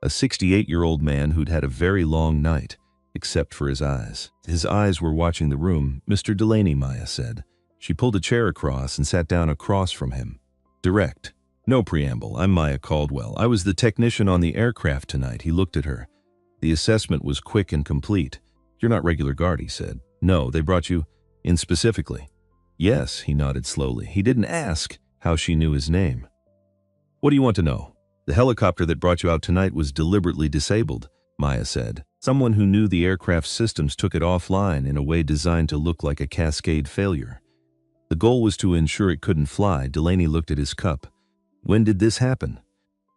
A: A 68-year-old man who'd had a very long night, except for his eyes. His eyes were watching the room. Mr. Delaney, Maya said. She pulled a chair across and sat down across from him. Direct. No preamble. I'm Maya Caldwell. I was the technician on the aircraft tonight. He looked at her. The assessment was quick and complete. You're not regular guard, he said. No, they brought you in specifically. Yes, he nodded slowly. He didn't ask how she knew his name. What do you want to know? The helicopter that brought you out tonight was deliberately disabled, Maya said. Someone who knew the aircraft systems took it offline in a way designed to look like a cascade failure. The goal was to ensure it couldn't fly. Delaney looked at his cup. When did this happen?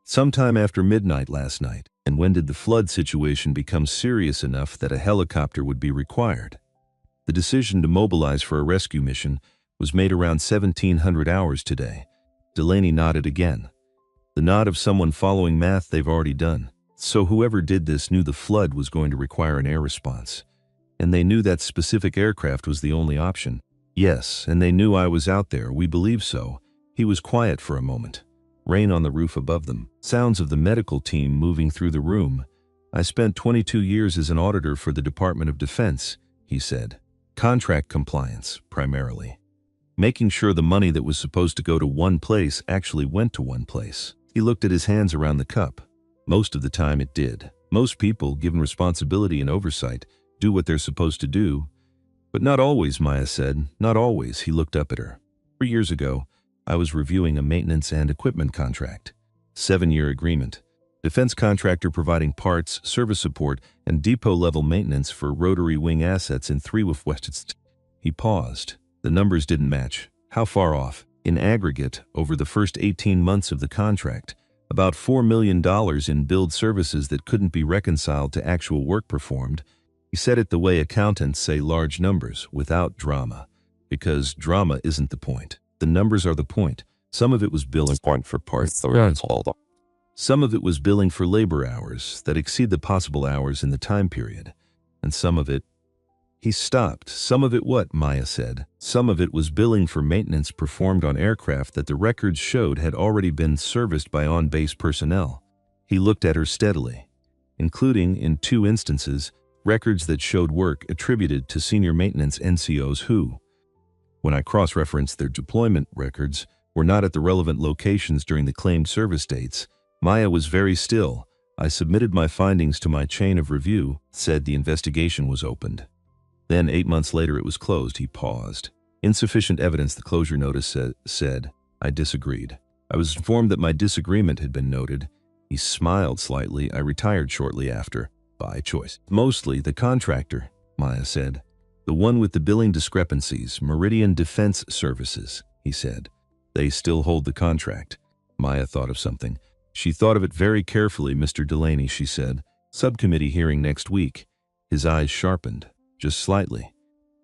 A: Sometime after midnight last night. And when did the flood situation become serious enough that a helicopter would be required? The decision to mobilize for a rescue mission was made around 1700 hours today. Delaney nodded again. The nod of someone following math they've already done. So whoever did this knew the flood was going to require an air response. And they knew that specific aircraft was the only option. Yes, and they knew I was out there. We believe so. He was quiet for a moment. Rain on the roof above them. Sounds of the medical team moving through the room. I spent 22 years as an auditor for the Department of Defense, he said. Contract compliance, primarily. Making sure the money that was supposed to go to one place actually went to one place. He looked at his hands around the cup. Most of the time it did. Most people, given responsibility and oversight, do what they're supposed to do. But not always, Maya said. Not always. He looked up at her. 3 years ago, I was reviewing a maintenance and equipment contract. 7-year agreement. Defense contractor providing parts, service support, and depot-level maintenance for rotary wing assets in 3 with West. He paused. The numbers didn't match. How far off? In aggregate, over the first 18 months of the contract, about $4 million in billed services that couldn't be reconciled to actual work performed. He said it the way accountants say large numbers, without drama. Because drama isn't the point. The numbers are the point. Some of it was billing for parts. Some of it was billing for labor hours that exceed the possible hours in the time period. And some of it... He stopped. Some of it what? Maya said. Some of it was billing for maintenance performed on aircraft that the records showed had already been serviced by on-base personnel. He looked at her steadily, including, in 2 instances, records that showed work attributed to senior maintenance NCOs who, when I cross-referenced their deployment records, were not at the relevant locations during the claimed service dates. Maya was very still. I submitted my findings to my chain of review, said the investigation was opened. Then 8 months later it was closed. He paused. Insufficient evidence, the closure notice said. I disagreed. I was informed that my disagreement had been noted. He smiled slightly. I retired shortly after, by choice. Mostly the contractor, Maya said. The one with the billing discrepancies, Meridian Defense Services, he said. They still hold the contract. Maya thought of something. She thought of it very carefully, Mr. Delaney, she said. Subcommittee hearing next week. His eyes sharpened. Just slightly.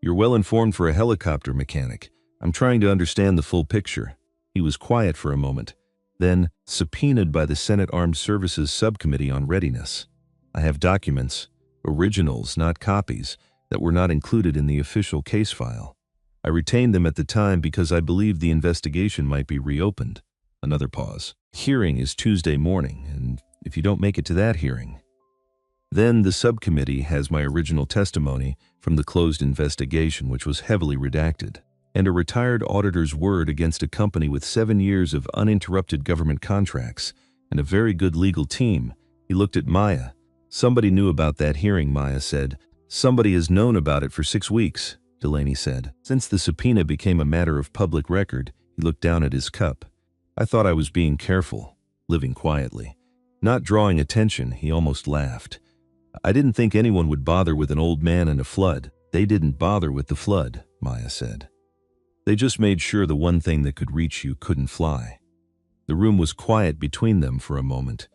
A: You're well informed for a helicopter mechanic. I'm trying to understand the full picture. He was quiet for a moment. Then, subpoenaed by the Senate Armed Services Subcommittee on Readiness. I have documents, originals, not copies, that were not included in the official case file. I retained them at the time because I believed the investigation might be reopened. Another pause. Hearing is Tuesday morning, and if you don't make it to that hearing, then the subcommittee has my original testimony from the closed investigation, which was heavily redacted, and a retired auditor's word against a company with 7 years of uninterrupted government contracts and a very good legal team. He looked at Maya. Somebody knew about that hearing, Maya said. Somebody has known about it for 6 weeks, Delaney said. Since the subpoena became a matter of public record, he looked down at his cup. I thought I was being careful, living quietly. Not drawing attention, he almost laughed. I didn't think anyone would bother with an old man and a flood. They didn't bother with the flood, Maya said. They just made sure the one thing that could reach you couldn't fly. The room was quiet between them for a moment.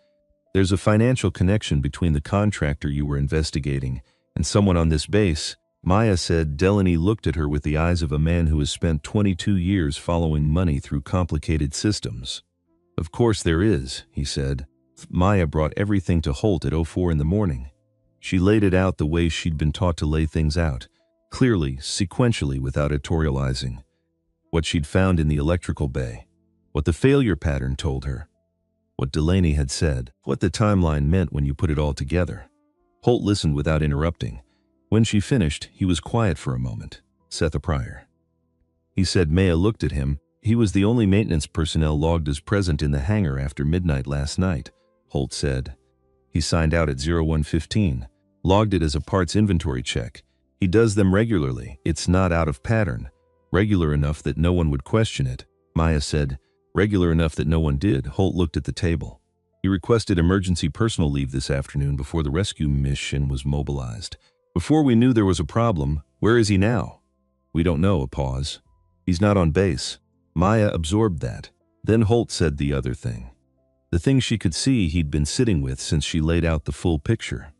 A: There's a financial connection between the contractor you were investigating and someone on this base, Maya said. Delaney looked at her with the eyes of a man who has spent 22 years following money through complicated systems. Of course there is, he said. Maya brought everything to Holt at 04 in the morning. She laid it out the way she'd been taught to lay things out, clearly, sequentially, without editorializing. What she'd found in the electrical bay, what the failure pattern told her, what Delaney had said, what the timeline meant when you put it all together. Holt listened without interrupting. When she finished, he was quiet for a moment. Seth Pryor. He said. Maya looked at him. He was the only maintenance personnel logged as present in the hangar after midnight last night, Holt said. He signed out at 01:15, logged it as a parts inventory check. He does them regularly. It's not out of pattern. Regular enough that no one would question it, Maya said. Regular enough that no one did. Holt looked at the table. He requested emergency personal leave this afternoon before the rescue mission was mobilized. Before we knew there was a problem. Where is he now? We don't know. A pause. He's not on base. Maya absorbed that. Then Holt said the other thing. The thing she could see he'd been sitting with since she laid out the full picture.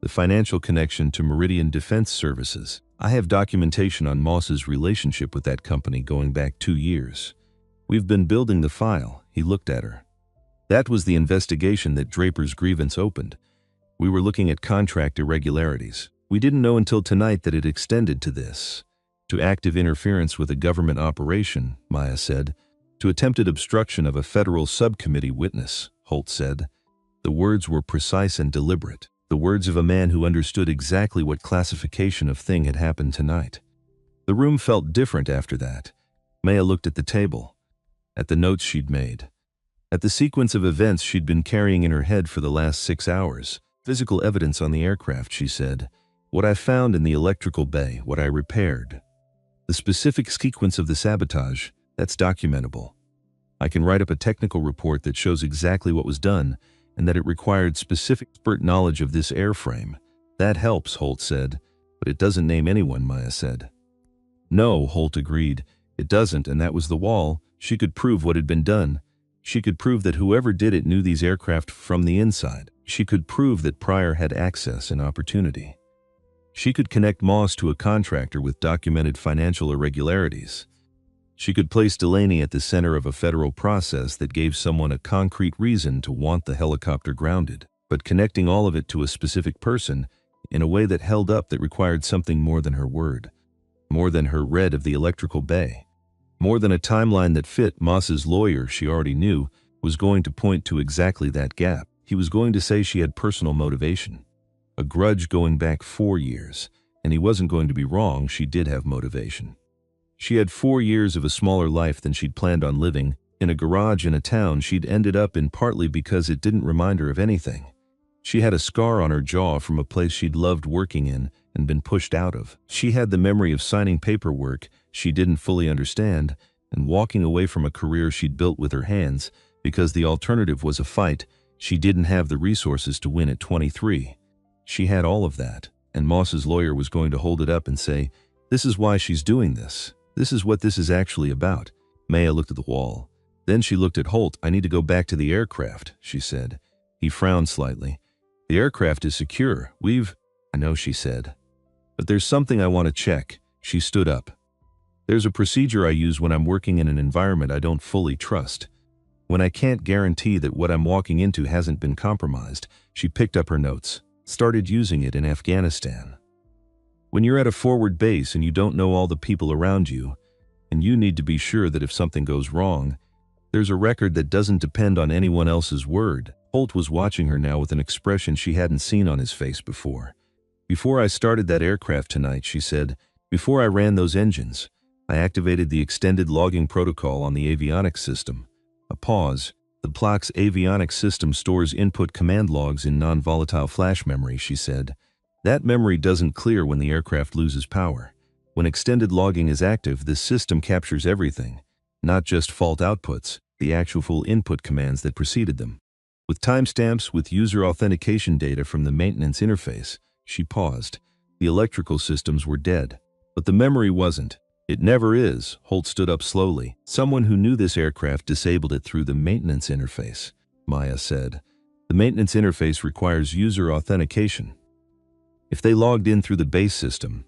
A: The financial connection to Meridian Defense Services. I have documentation on Moss's relationship with that company going back 2 years. We've been building the file. He looked at her. That was the investigation that Draper's grievance opened. We were looking at contract irregularities. We didn't know until tonight that it extended to this. To active interference with a government operation, Maya said. To attempted obstruction of a federal subcommittee witness, Holt said. The words were precise and deliberate. The words of a man who understood exactly what classification of thing had happened tonight. The room felt different after that. Maya looked at the table, at the notes she'd made, at the sequence of events she'd been carrying in her head for the last 6 hours. Physical evidence on the aircraft, she said. What I found in the electrical bay, what I repaired. The specific sequence of the sabotage, that's documentable. I can write up a technical report that shows exactly what was done and that it required specific expert knowledge of this airframe. That helps, Holt said. But it doesn't name anyone, Maya said. No, Holt agreed. It doesn't, and that was the wall. She could prove what had been done. She could prove that whoever did it knew these aircraft from the inside. She could prove that Pryor had access and opportunity. She could connect Moss to a contractor with documented financial irregularities. She could place Delaney at the center of a federal process that gave someone a concrete reason to want the helicopter grounded, but connecting all of it to a specific person in a way that held up, that required something more than her word, more than her read of the electrical bay, more than a timeline that fit. Moss's lawyer, she already knew, was going to point to exactly that gap. He was going to say she had personal motivation, a grudge going back 4 years, and he wasn't going to be wrong. She did have motivation. She had 4 years of a smaller life than she'd planned on living, in a garage in a town she'd ended up in, partly because it didn't remind her of anything. She had a scar on her jaw from a place she'd loved working in and been pushed out of. She had the memory of signing paperwork she didn't fully understand and walking away from a career she'd built with her hands because the alternative was a fight she didn't have the resources to win at 23. She had all of that, and Moss's lawyer was going to hold it up and say, "This is why she's doing this. This is what this is actually about." Maya looked at the wall. Then she looked at Holt. "I need to go back to the aircraft," she said. He frowned slightly. "The aircraft is secure. I know," she said. "But there's something I want to check." She stood up. "There's a procedure I use when I'm working in an environment I don't fully trust. When I can't guarantee that what I'm walking into hasn't been compromised." She picked up her notes. "Started using it in Afghanistan. When you're at a forward base and you don't know all the people around you, and you need to be sure that if something goes wrong, there's a record that doesn't depend on anyone else's word." Holt was watching her now with an expression she hadn't seen on his face before. "Before I started that aircraft tonight," she said, "before I ran those engines, I activated the extended logging protocol on the avionics system." A pause. "The Plaque's avionics system stores input command logs in non-volatile flash memory," she said. "That memory doesn't clear when the aircraft loses power. When extended logging is active, this system captures everything, not just fault outputs, the actual input commands that preceded them. With timestamps, with user authentication data from the maintenance interface." She paused. "The electrical systems were dead. But the memory wasn't. It never is." Holt stood up slowly. "Someone who knew this aircraft disabled it through the maintenance interface," Maya said. "The maintenance interface requires user authentication. If they logged in through the base system,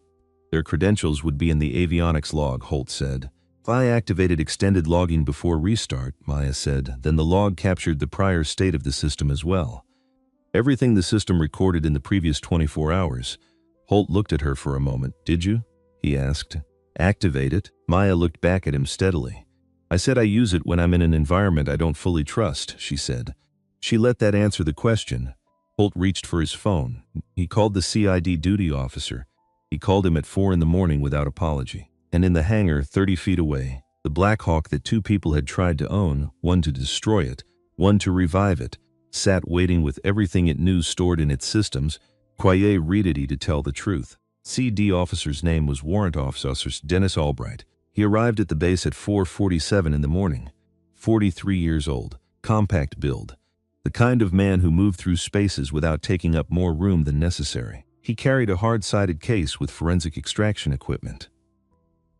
A: their credentials would be in the avionics log," Holt said. "If I activated extended logging before restart," Maya said, "then the log captured the prior state of the system as well. Everything the system recorded in the previous 24 hours. Holt looked at her for a moment. "Did you?" he asked. "Activate it?" Maya looked back at him steadily. "I said I use it when I'm in an environment I don't fully trust," she said. She let that answer the question. Holt reached for his phone. He called the CID duty officer. He called him at 4 in the morning without apology. And in the hangar, 30 feet away, the Black Hawk that 2 people had tried to own, one to destroy it, one to revive it, sat waiting with everything it knew stored in its systems. Quaye read it to tell the truth. CD officer's name was Warrant Officer Dennis Albright. He arrived at the base at 4:47 in the morning. 43 years old, compact build. The kind of man who moved through spaces without taking up more room than necessary. He carried a hard-sided case with forensic extraction equipment.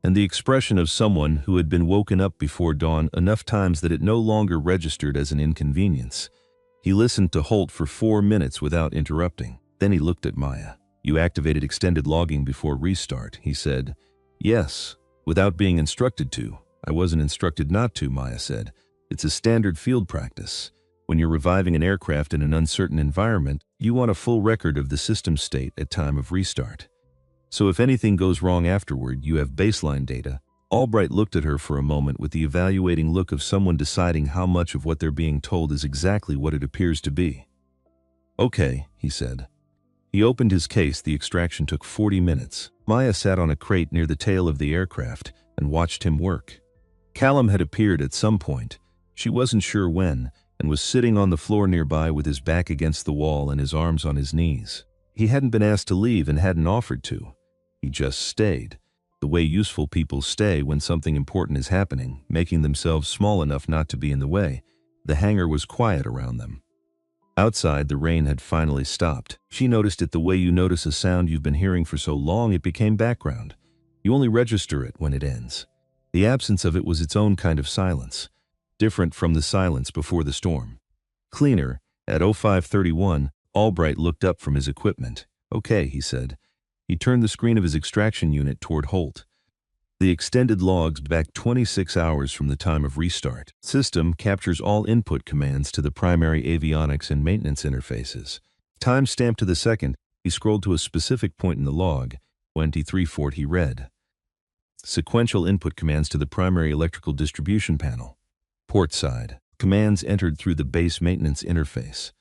A: And the expression of someone who had been woken up before dawn enough times that it no longer registered as an inconvenience. He listened to Holt for 4 minutes without interrupting. Then he looked at Maya. "You activated extended logging before restart," he said. "Yes, without being instructed to. I wasn't instructed not to," Maya said. "It's a standard field practice. When you're reviving an aircraft in an uncertain environment, you want a full record of the system state at time of restart. So if anything goes wrong afterward, you have baseline data." Albright looked at her for a moment with the evaluating look of someone deciding how much of what they're being told is exactly what it appears to be. "Okay," he said. He opened his case. The extraction took 40 minutes. Maya sat on a crate near the tail of the aircraft and watched him work. Callum had appeared at some point. She wasn't sure when, and was sitting on the floor nearby with his back against the wall and his arms on his knees. He hadn't been asked to leave and hadn't offered to. He just stayed, the way useful people stay when something important is happening, making themselves small enough not to be in the way. The hangar was quiet around them. Outside, the rain had finally stopped. She noticed it the way you notice a sound you've been hearing for so long it became background. You only register it when it ends. The absence of it was its own kind of silence, different from the silence before the storm. Cleaner, at 05:31, Albright looked up from his equipment. "Okay," he said. He turned the screen of his extraction unit toward Holt. The extended logs back 26 hours from the time of restart. System captures all input commands to the primary avionics and maintenance interfaces. Time stamped to the second. He scrolled to a specific point in the log. 23:40 he read. Sequential input commands to the primary electrical distribution panel. Port side. Commands entered through the base maintenance interface.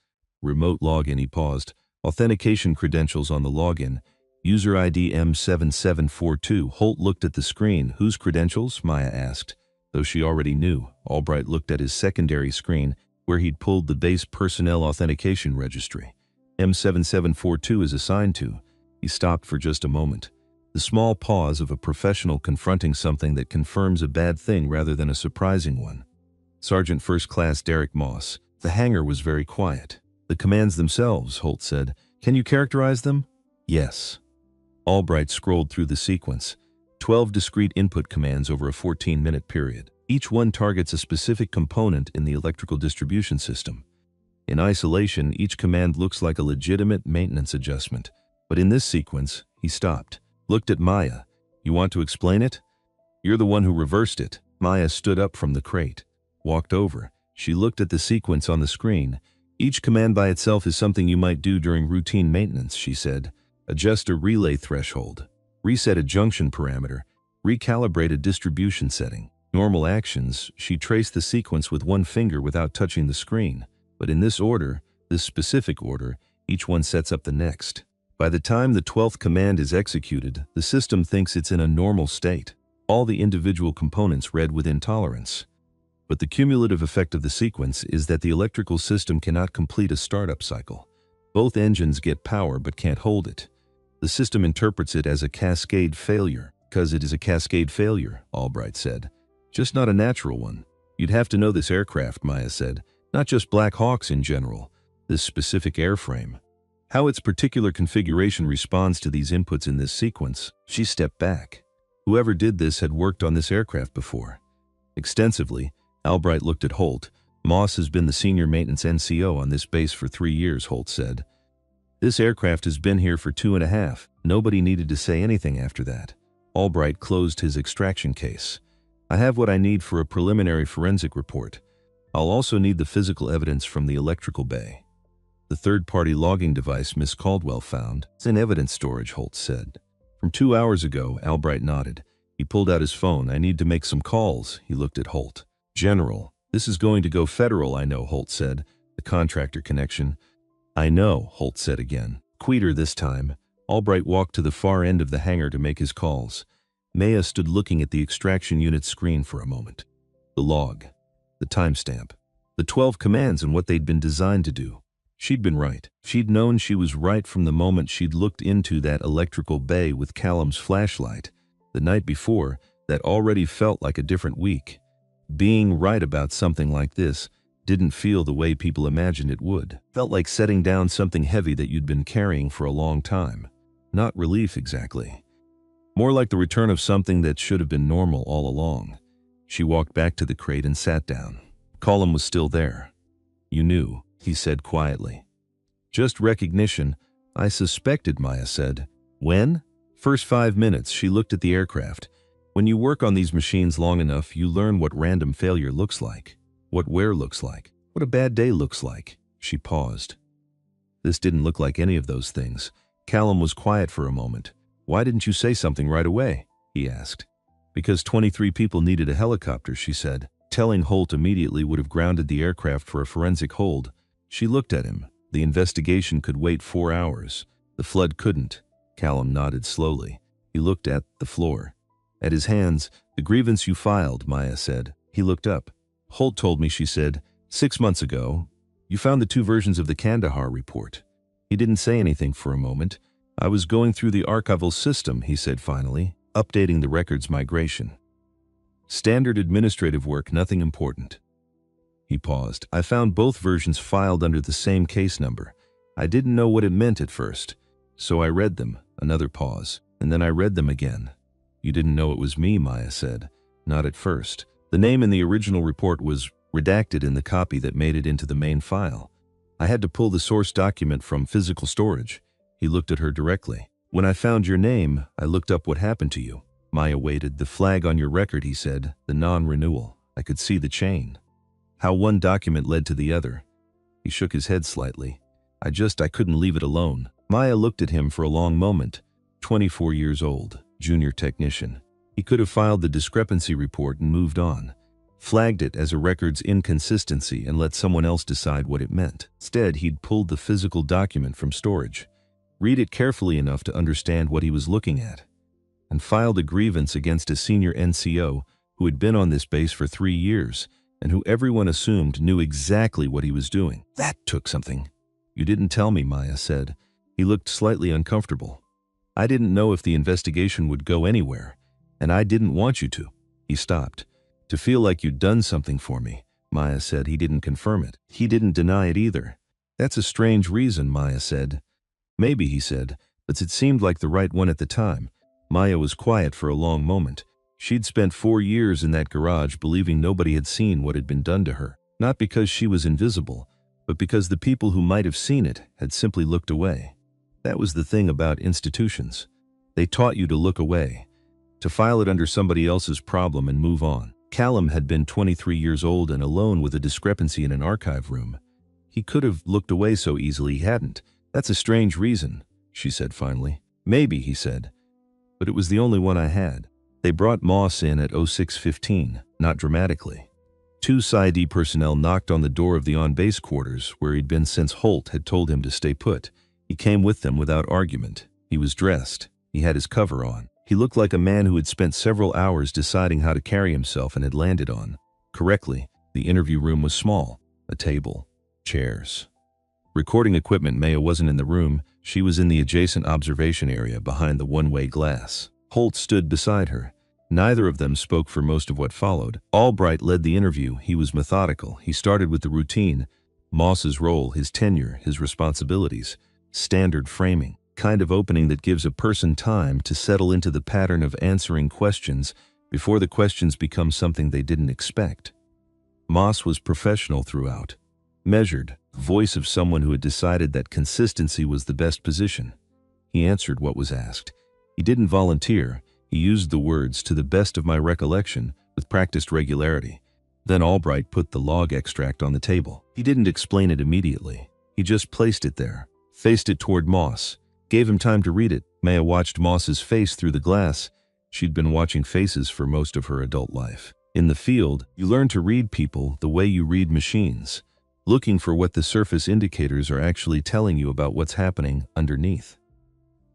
A: Remote login. He paused. Authentication credentials on the login. User ID M7742. Holt looked at the screen. "Whose credentials?" Maya asked. Though she already knew, Albright looked at his secondary screen, where he'd pulled the base personnel authentication registry. M7742 is assigned to. He stopped for just a moment. The small pause of a professional confronting something that confirms a bad thing rather than a surprising one. Sergeant First Class Derek Moss. The hangar was very quiet. "The commands themselves," Holt said. "Can you characterize them?" "Yes." Albright scrolled through the sequence. 12 discrete input commands over a 14-minute period. Each one targets a specific component in the electrical distribution system. In isolation, each command looks like a legitimate maintenance adjustment. But in this sequence, he stopped, looked at Maya. "You want to explain it?" "You're the one who reversed it." Maya stood up from the crate, walked over. She looked at the sequence on the screen. "Each command by itself is something you might do during routine maintenance," she said. "Adjust a relay threshold, reset a junction parameter, recalibrate a distribution setting." Normal actions. She traced the sequence with one finger without touching the screen. But in this order, this specific order, each one sets up the next. By the time the 12th command is executed, the system thinks it's in a normal state. All the individual components read within tolerance. But the cumulative effect of the sequence is that the electrical system cannot complete a startup cycle. Both engines get power but can't hold it. The system interprets it as a cascade failure. "Because it is a cascade failure," Albright said. "Just not a natural one. You'd have to know this aircraft," Maya said. "Not just Black Hawks in general. This specific airframe. How its particular configuration responds to these inputs in this sequence." She stepped back. Whoever did this had worked on this aircraft before. Extensively. Albright looked at Holt. "Moss has been the senior maintenance NCO on this base for 3 years, Holt said. "This aircraft has been here for 2.5. Nobody needed to say anything after that." Albright closed his extraction case. "I have what I need for a preliminary forensic report. I'll also need the physical evidence from the electrical bay. The third-party logging device Miss Caldwell found is in evidence storage," Holt said. "From 2 hours ago," Albright nodded. He pulled out his phone. "I need to make some calls." He looked at Holt. "General, this is going to go federal, I know," Holt said. "The contractor connection." "I know," Holt said again. Quieter this time. Albright walked to the far end of the hangar to make his calls. Maya stood looking at the extraction unit's screen for a moment. The log. The timestamp. The 12 commands and what they'd been designed to do. She'd been right. She'd known she was right from the moment she'd looked into that electrical bay with Callum's flashlight. The night before, That already felt like a different week. Being right about something like this didn't feel the way people imagined it would. Felt like setting down something heavy that you'd been carrying for a long time. Not relief exactly. More like the return of something that should have been normal all along. She walked back to the crate and sat down. Colum was still there. "You knew," he said quietly. "Just recognition. I suspected," Maya said. "When?" "First 5 minutes," she looked at the aircraft. "When you work on these machines long enough, you learn what random failure looks like. What wear looks like. What a bad day looks like." She paused. This didn't look like any of those things. Callum was quiet for a moment. "Why didn't you say something right away?" he asked. "Because 23 people needed a helicopter," she said. Telling Holt immediately would have grounded the aircraft for a forensic hold. She looked at him. The investigation could wait 4 hours. The flood couldn't. Callum nodded slowly. He looked at the floor. At his hands, "The grievance you filed," Maya said. He looked up. "Holt told me," she said, 6 months ago, you found the 2 versions of the Kandahar report." He didn't say anything for a moment. "I was going through the archival system," he said finally, "updating the records migration. Standard administrative work, nothing important." He paused. "I found both versions filed under the same case number. I didn't know what it meant at first, so I read them." Another pause. "And then I read them again." "You didn't know it was me," Maya said. "Not at first. The name in the original report was redacted in the copy that made it into the main file. I had to pull the source document from physical storage." He looked at her directly. "When I found your name, I looked up what happened to you." Maya waited. "The flag on your record," he said, "the non-renewal. I could see the chain. How one document led to the other." He shook his head slightly. I couldn't leave it alone." Maya looked at him for a long moment. 24 years old, junior technician. He could have filed the discrepancy report and moved on. Flagged it as a record's inconsistency and let someone else decide what it meant. Instead, he'd pulled the physical document from storage, read it carefully enough to understand what he was looking at, and filed a grievance against a senior NCO who had been on this base for 3 years and who everyone assumed knew exactly what he was doing. That took something. "You didn't tell me," Maya said. He looked slightly uncomfortable. "I didn't know if the investigation would go anywhere, and I didn't want you to." He stopped. "To feel like you'd done something for me," Maya said. He didn't confirm it. He didn't deny it either. "That's a strange reason," Maya said. "Maybe," he said, "but it seemed like the right one at the time." Maya was quiet for a long moment. She'd spent 4 years in that garage believing nobody had seen what had been done to her. Not because she was invisible, but because the people who might have seen it had simply looked away. That was the thing about institutions. They taught you to look away, to file it under somebody else's problem and move on. Callum had been 23 years old and alone with a discrepancy in an archive room. He could have looked away so easily he hadn't. "That's a strange reason," she said finally. "Maybe," he said, "but it was the only one I had." They brought Moss in at 06:15, not dramatically. 2 PSYD personnel knocked on the door of the on-base quarters where he'd been since Holt had told him to stay put. He came with them without argument. He was dressed. He had his cover on. He looked like a man who had spent several hours deciding how to carry himself and had landed on. Correctly, the interview room was small. A table, chairs. Recording equipment. Maya wasn't in the room. She was in the adjacent observation area behind the one-way glass. Holt stood beside her. Neither of them spoke for most of what followed. Albright led the interview. He was methodical. He started with the routine. Moss's role, his tenure, his responsibilities. Standard framing. Kind of opening that gives a person time to settle into the pattern of answering questions before the questions become something they didn't expect. Moss was professional throughout. Measured, voice of someone who had decided that consistency was the best position. He answered what was asked. He didn't volunteer. He used the words, "to the best of my recollection," with practiced regularity. Then Albright put the log extract on the table. He didn't explain it immediately. He just placed it there, faced it toward Moss, gave him time to read it. Maya watched Moss's face through the glass. She'd been watching faces for most of her adult life. In the field, you learn to read people the way you read machines, looking for what the surface indicators are actually telling you about what's happening underneath.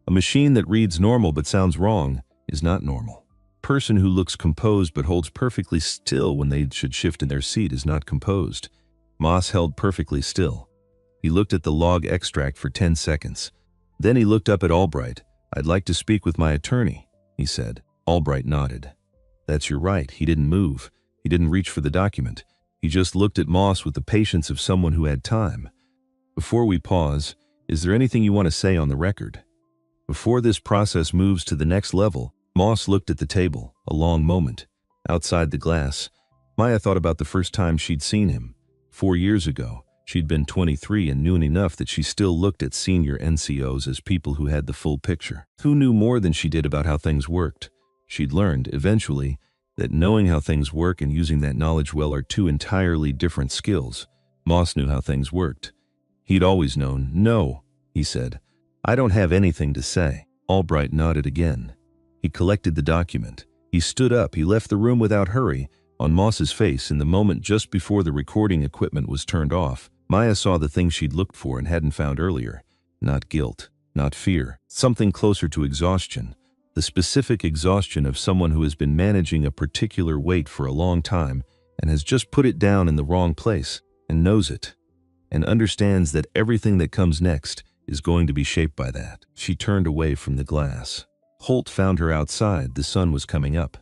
A: A machine that reads normal but sounds wrong is not normal. A person who looks composed but holds perfectly still when they should shift in their seat is not composed. Moss held perfectly still. He looked at the log extract for 10 seconds. Then he looked up at Albright. "I'd like to speak with my attorney," he said. Albright nodded. That's your right. He didn't move. He didn't reach for the document. He just looked at Moss with the patience of someone who had time. Before we pause, is there anything you want to say on the record? Before this process moves to the next level, Moss looked at the table, a long moment. Outside the glass, Maya thought about the first time she'd seen him. 4 years ago, she'd been 23 and knew enough that she still looked at senior NCOs as people who had the full picture, who knew more than she did about how things worked. She'd learned, eventually, that knowing how things work and using that knowledge well are two entirely different skills. Moss knew how things worked. He'd always known. "No," he said. "I don't have anything to say." Albright nodded again. He collected the document. He stood up. He left the room without hurry. On Moss's face, in the moment just before the recording equipment was turned off, Maya saw the thing she'd looked for and hadn't found earlier. Not guilt, not fear, something closer to exhaustion. The specific exhaustion of someone who has been managing a particular weight for a long time and has just put it down in the wrong place and knows it and understands that everything that comes next is going to be shaped by that. She turned away from the glass. Holt found her outside. The sun was coming up.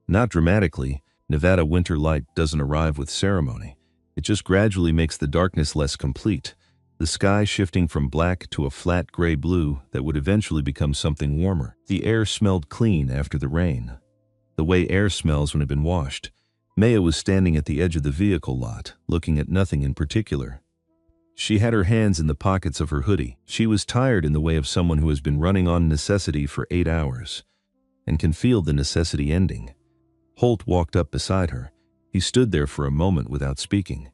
A: Not dramatically. Nevada winter light doesn't arrive with ceremony. It just gradually makes the darkness less complete, the sky shifting from black to a flat gray blue that would eventually become something warmer. The air smelled clean after the rain, the way air smells when it has been washed. Maya was standing at the edge of the vehicle lot, looking at nothing in particular. She had her hands in the pockets of her hoodie. She was tired in the way of someone who has been running on necessity for 8 hours and can feel the necessity ending. Holt walked up beside her. He stood there for a moment without speaking.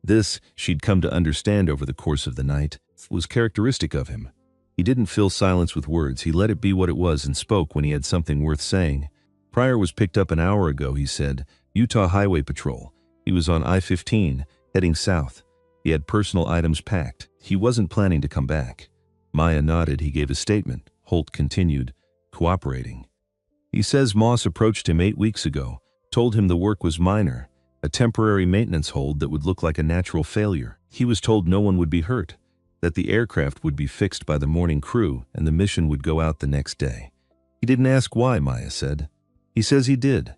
A: This, she'd come to understand over the course of the night, was characteristic of him. He didn't fill silence with words. He let it be what it was and spoke when he had something worth saying. Pryor was picked up an hour ago, he said. Utah Highway Patrol. He was on I-15, heading south. He had personal items packed. He wasn't planning to come back. Maya nodded. He gave a statement. Holt continued, cooperating. He says Moss approached him 8 weeks ago, told him the work was minor, a temporary maintenance hold that would look like a natural failure. He was told no one would be hurt, that the aircraft would be fixed by the morning crew and the mission would go out the next day. He didn't ask why, Maya said. He says he did.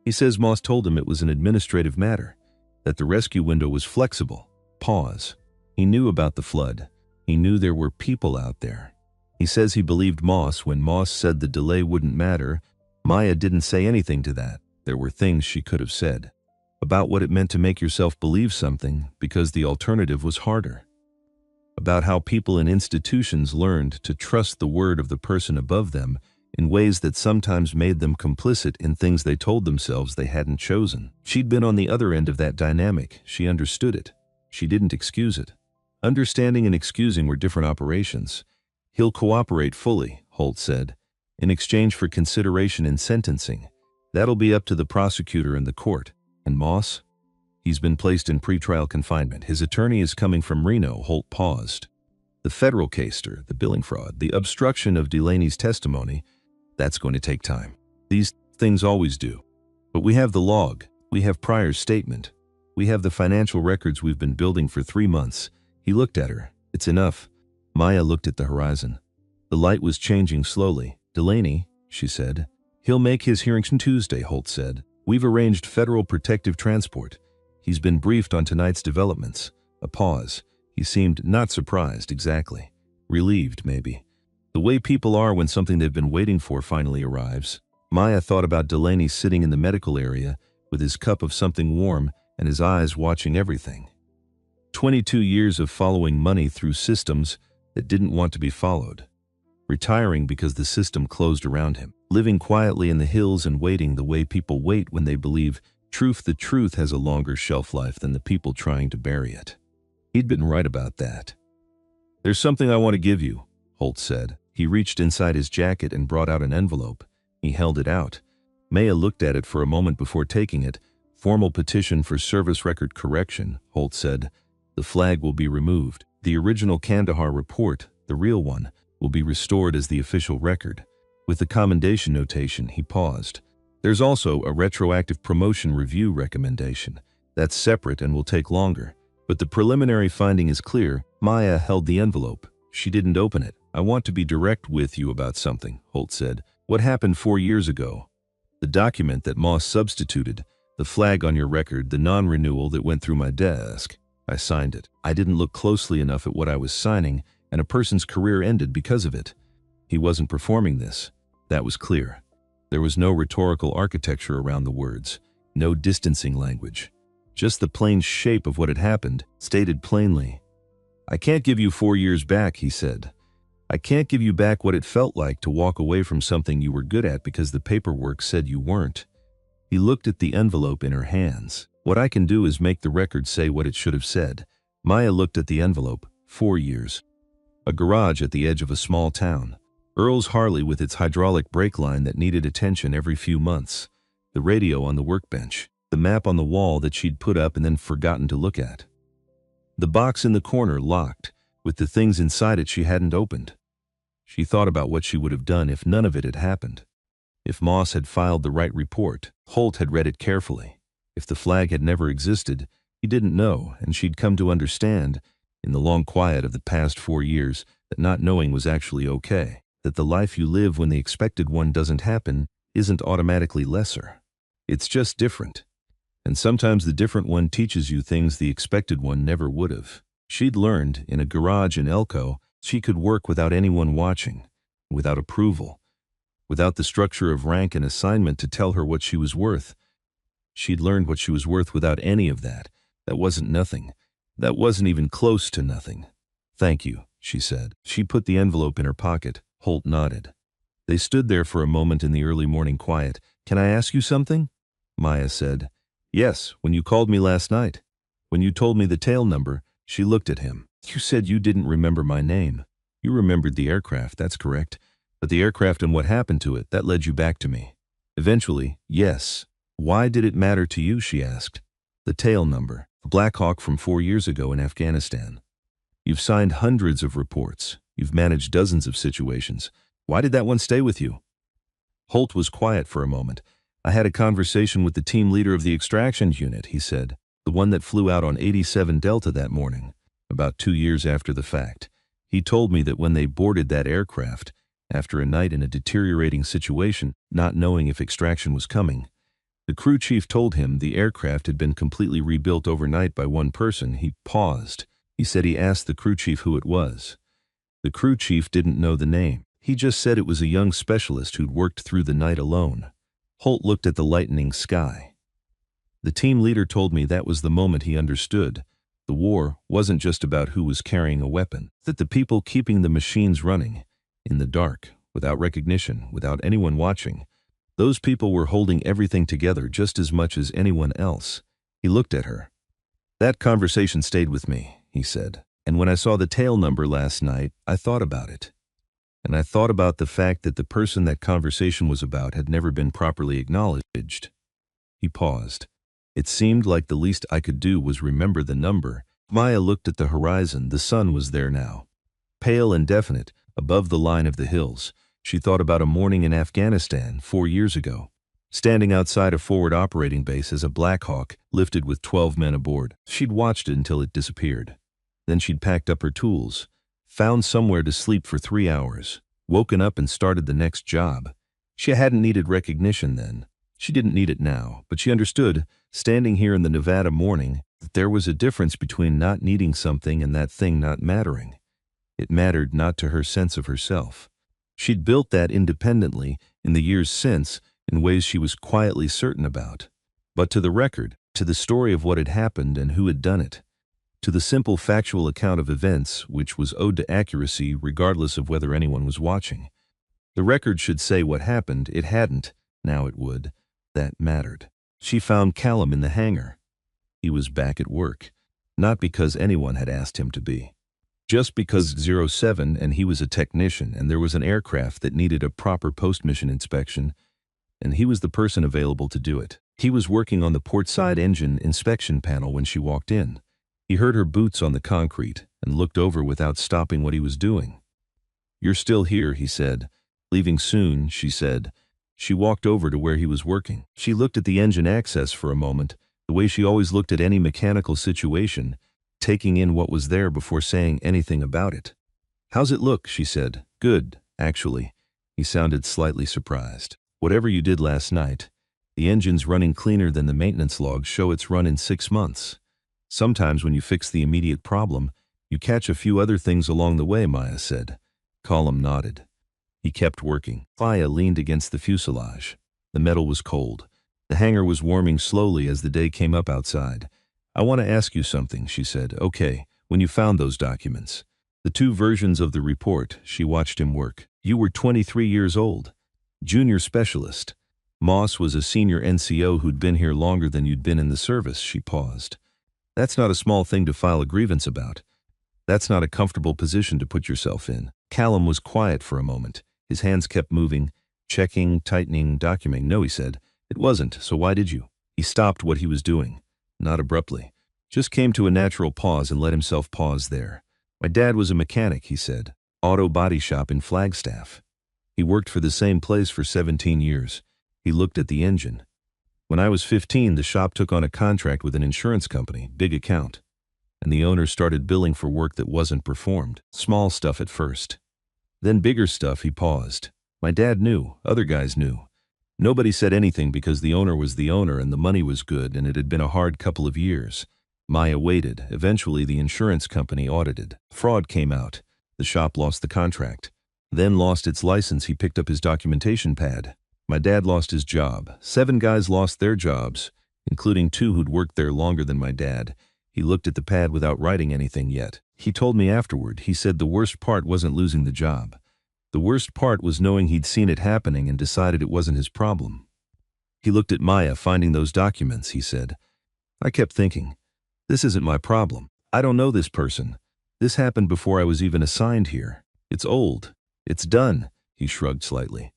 A: He says Moss told him it was an administrative matter, that the rescue window was flexible. Pause. He knew about the flood. He knew there were people out there. He says he believed Moss when Moss said the delay wouldn't matter. Maya didn't say anything to that. There were things she could have said about what it meant to make yourself believe something because the alternative was harder. About how people in institutions learned to trust the word of the person above them in ways that sometimes made them complicit in things they told themselves they hadn't chosen. She'd been on the other end of that dynamic. She understood it. She didn't excuse it. Understanding and excusing were different operations. He'll cooperate fully, Holt said, in exchange for consideration in sentencing. That'll be up to the prosecutor and the court. And Moss? He's been placed in pretrial confinement. His attorney is coming from Reno. Holt paused. The federal case, the billing fraud, the obstruction of Delaney's testimony, that's going to take time. These things always do. But we have the log. We have Pryor's statement. We have the financial records we've been building for 3 months. He looked at her. It's enough. Maya looked at the horizon. The light was changing slowly. Delaney, she said. He'll make his hearings on Tuesday, Holt said. We've arranged federal protective transport. He's been briefed on tonight's developments. A pause. He seemed not surprised exactly. Relieved, maybe. The way people are when something they've been waiting for finally arrives. Maya thought about Delaney sitting in the medical area with his cup of something warm and his eyes watching everything. 22 years of following money through systems that didn't want to be followed. Retiring because the system closed around him. Living quietly in the hills and waiting the way people wait when they believe the truth has a longer shelf life than the people trying to bury it. He'd been right about that. There's something I want to give you, Holt said. He reached inside his jacket and brought out an envelope. He held it out. Maya looked at it for a moment before taking it. Formal petition for service record correction, Holt said. The flag will be removed. The original Kandahar report, the real one, will be restored as the official record. With the commendation notation, he paused. There's also a retroactive promotion review recommendation. That's separate and will take longer. But the preliminary finding is clear. Maya held the envelope. She didn't open it. I want to be direct with you about something, Holt said. What happened 4 years ago? The document that Moss substituted, the flag on your record, the non-renewal that went through my desk. I signed it. I didn't look closely enough at what I was signing, and a person's career ended because of it. He wasn't performing this. That was clear. There was no rhetorical architecture around the words, no distancing language. Just the plain shape of what had happened, stated plainly. I can't give you 4 years back, he said. I can't give you back what it felt like to walk away from something you were good at because the paperwork said you weren't. He looked at the envelope in her hands. What I can do is make the record say what it should have said. Maya looked at the envelope. 4 years. A garage at the edge of a small town. Earl's Harley with its hydraulic brake line that needed attention every few months. The radio on the workbench. The map on the wall that she'd put up and then forgotten to look at. The box in the corner locked, with the things inside it she hadn't opened. She thought about what she would have done if none of it had happened. If Moss had filed the right report, Holt had read it carefully. If the flag had never existed, he didn't know, and she'd come to understand, in the long quiet of the past 4 years, that not knowing was actually okay. That the life you live when the expected one doesn't happen isn't automatically lesser. It's just different. And sometimes the different one teaches you things the expected one never would have. She'd learned, in a garage in Elko, she could work without anyone watching, without approval, without the structure of rank and assignment to tell her what she was worth. She'd learned what she was worth without any of that. That wasn't nothing. That wasn't even close to nothing. Thank you, she said. She put the envelope in her pocket. Holt nodded. They stood there for a moment in the early morning quiet. Can I ask you something? Maya said. Yes, when you called me last night. When you told me the tail number, she looked at him. You said you didn't remember my name. You remembered the aircraft, that's correct. But the aircraft and what happened to it, that led you back to me. Eventually, yes. Why did it matter to you, she asked. The tail number. Black Hawk from 4 years ago in Afghanistan. You've signed hundreds of reports. You've managed dozens of situations. Why did that one stay with you? Holt was quiet for a moment. I had a conversation with the team leader of the extraction unit, he said. The one that flew out on 87 Delta that morning, about 2 years after the fact. He told me that when they boarded that aircraft, after a night in a deteriorating situation, not knowing if extraction was coming, the crew chief told him the aircraft had been completely rebuilt overnight by one person. He paused. He said he asked the crew chief who it was. The crew chief didn't know the name. He just said it was a young specialist who'd worked through the night alone. Holt looked at the lightening sky. The team leader told me that was the moment he understood. The war wasn't just about who was carrying a weapon, that the people keeping the machines running, in the dark, without recognition, without anyone watching, those people were holding everything together just as much as anyone else. He looked at her. That conversation stayed with me, he said. And when I saw the tail number last night, I thought about it. And I thought about the fact that the person that conversation was about had never been properly acknowledged. He paused. It seemed like the least I could do was remember the number. Maya looked at the horizon. The sun was there now. Pale and definite, above the line of the hills. She thought about a morning in Afghanistan 4 years ago, standing outside a forward operating base as a Black Hawk lifted with 12 men aboard. She'd watched it until it disappeared. Then she'd packed up her tools, found somewhere to sleep for 3 hours, woken up and started the next job. She hadn't needed recognition then. She didn't need it now, but she understood, standing here in the Nevada morning, that there was a difference between not needing something and that thing not mattering. It mattered not to her sense of herself. She'd built that independently in the years since in ways she was quietly certain about. But to the record, to the story of what had happened and who had done it, to the simple factual account of events which was owed to accuracy regardless of whether anyone was watching. The record should say what happened. It hadn't. Now it would. That mattered. She found Callum in the hangar. He was back at work, not because anyone had asked him to be. Just because 07 and he was a technician and there was an aircraft that needed a proper post-mission inspection, and he was the person available to do it. He was working on the portside engine inspection panel when she walked in. He heard her boots on the concrete and looked over without stopping what he was doing. "You're still here," he said. "Leaving soon," she said. She walked over to where he was working. She looked at the engine access for a moment, the way she always looked at any mechanical situation, taking in what was there before saying anything about it. "How's it look?" she said. "Good, actually." He sounded slightly surprised. "Whatever you did last night, The engine's running cleaner than the maintenance logs show it's run in 6 months. Sometimes when you fix the immediate problem, you catch a few other things along the way, Maya said. Colum nodded. He kept working. Maya leaned against the fuselage. The metal was cold. The hangar was warming slowly as the day came up outside. I want to ask you something, she said. Okay, when you found those documents. The 2 versions of the report, she watched him work. You were 23 years old. Junior specialist. Moss was a senior NCO who'd been here longer than you'd been in the service, she paused. That's not a small thing to file a grievance about. That's not a comfortable position to put yourself in. Callum was quiet for a moment. His hands kept moving, checking, tightening, documenting. No, he said. It wasn't, so why did you? He stopped what he was doing. Not abruptly. Just came to a natural pause and let himself pause there. My dad was a mechanic, he said. Auto body shop in Flagstaff. He worked for the same place for 17 years. He looked at the engine. When I was 15, the shop took on a contract with an insurance company, big account. And the owner started billing for work that wasn't performed. Small stuff at first. Then bigger stuff. He paused. My dad knew. Other guys knew. Nobody said anything because the owner was the owner and the money was good and it had been a hard couple of years. Maya waited. Eventually the insurance company audited. Fraud came out. The shop lost the contract. Then lost its license. He picked up his documentation pad. My dad lost his job. 7 guys lost their jobs, including 2 who'd worked there longer than my dad. He looked at the pad without writing anything yet. He told me afterward. He said the worst part wasn't losing the job. The worst part was knowing he'd seen it happening and decided it wasn't his problem. He looked at Maya, finding those documents, he said. I kept thinking, this isn't my problem. I don't know this person. This happened before I was even assigned here. It's old. It's done, he shrugged slightly.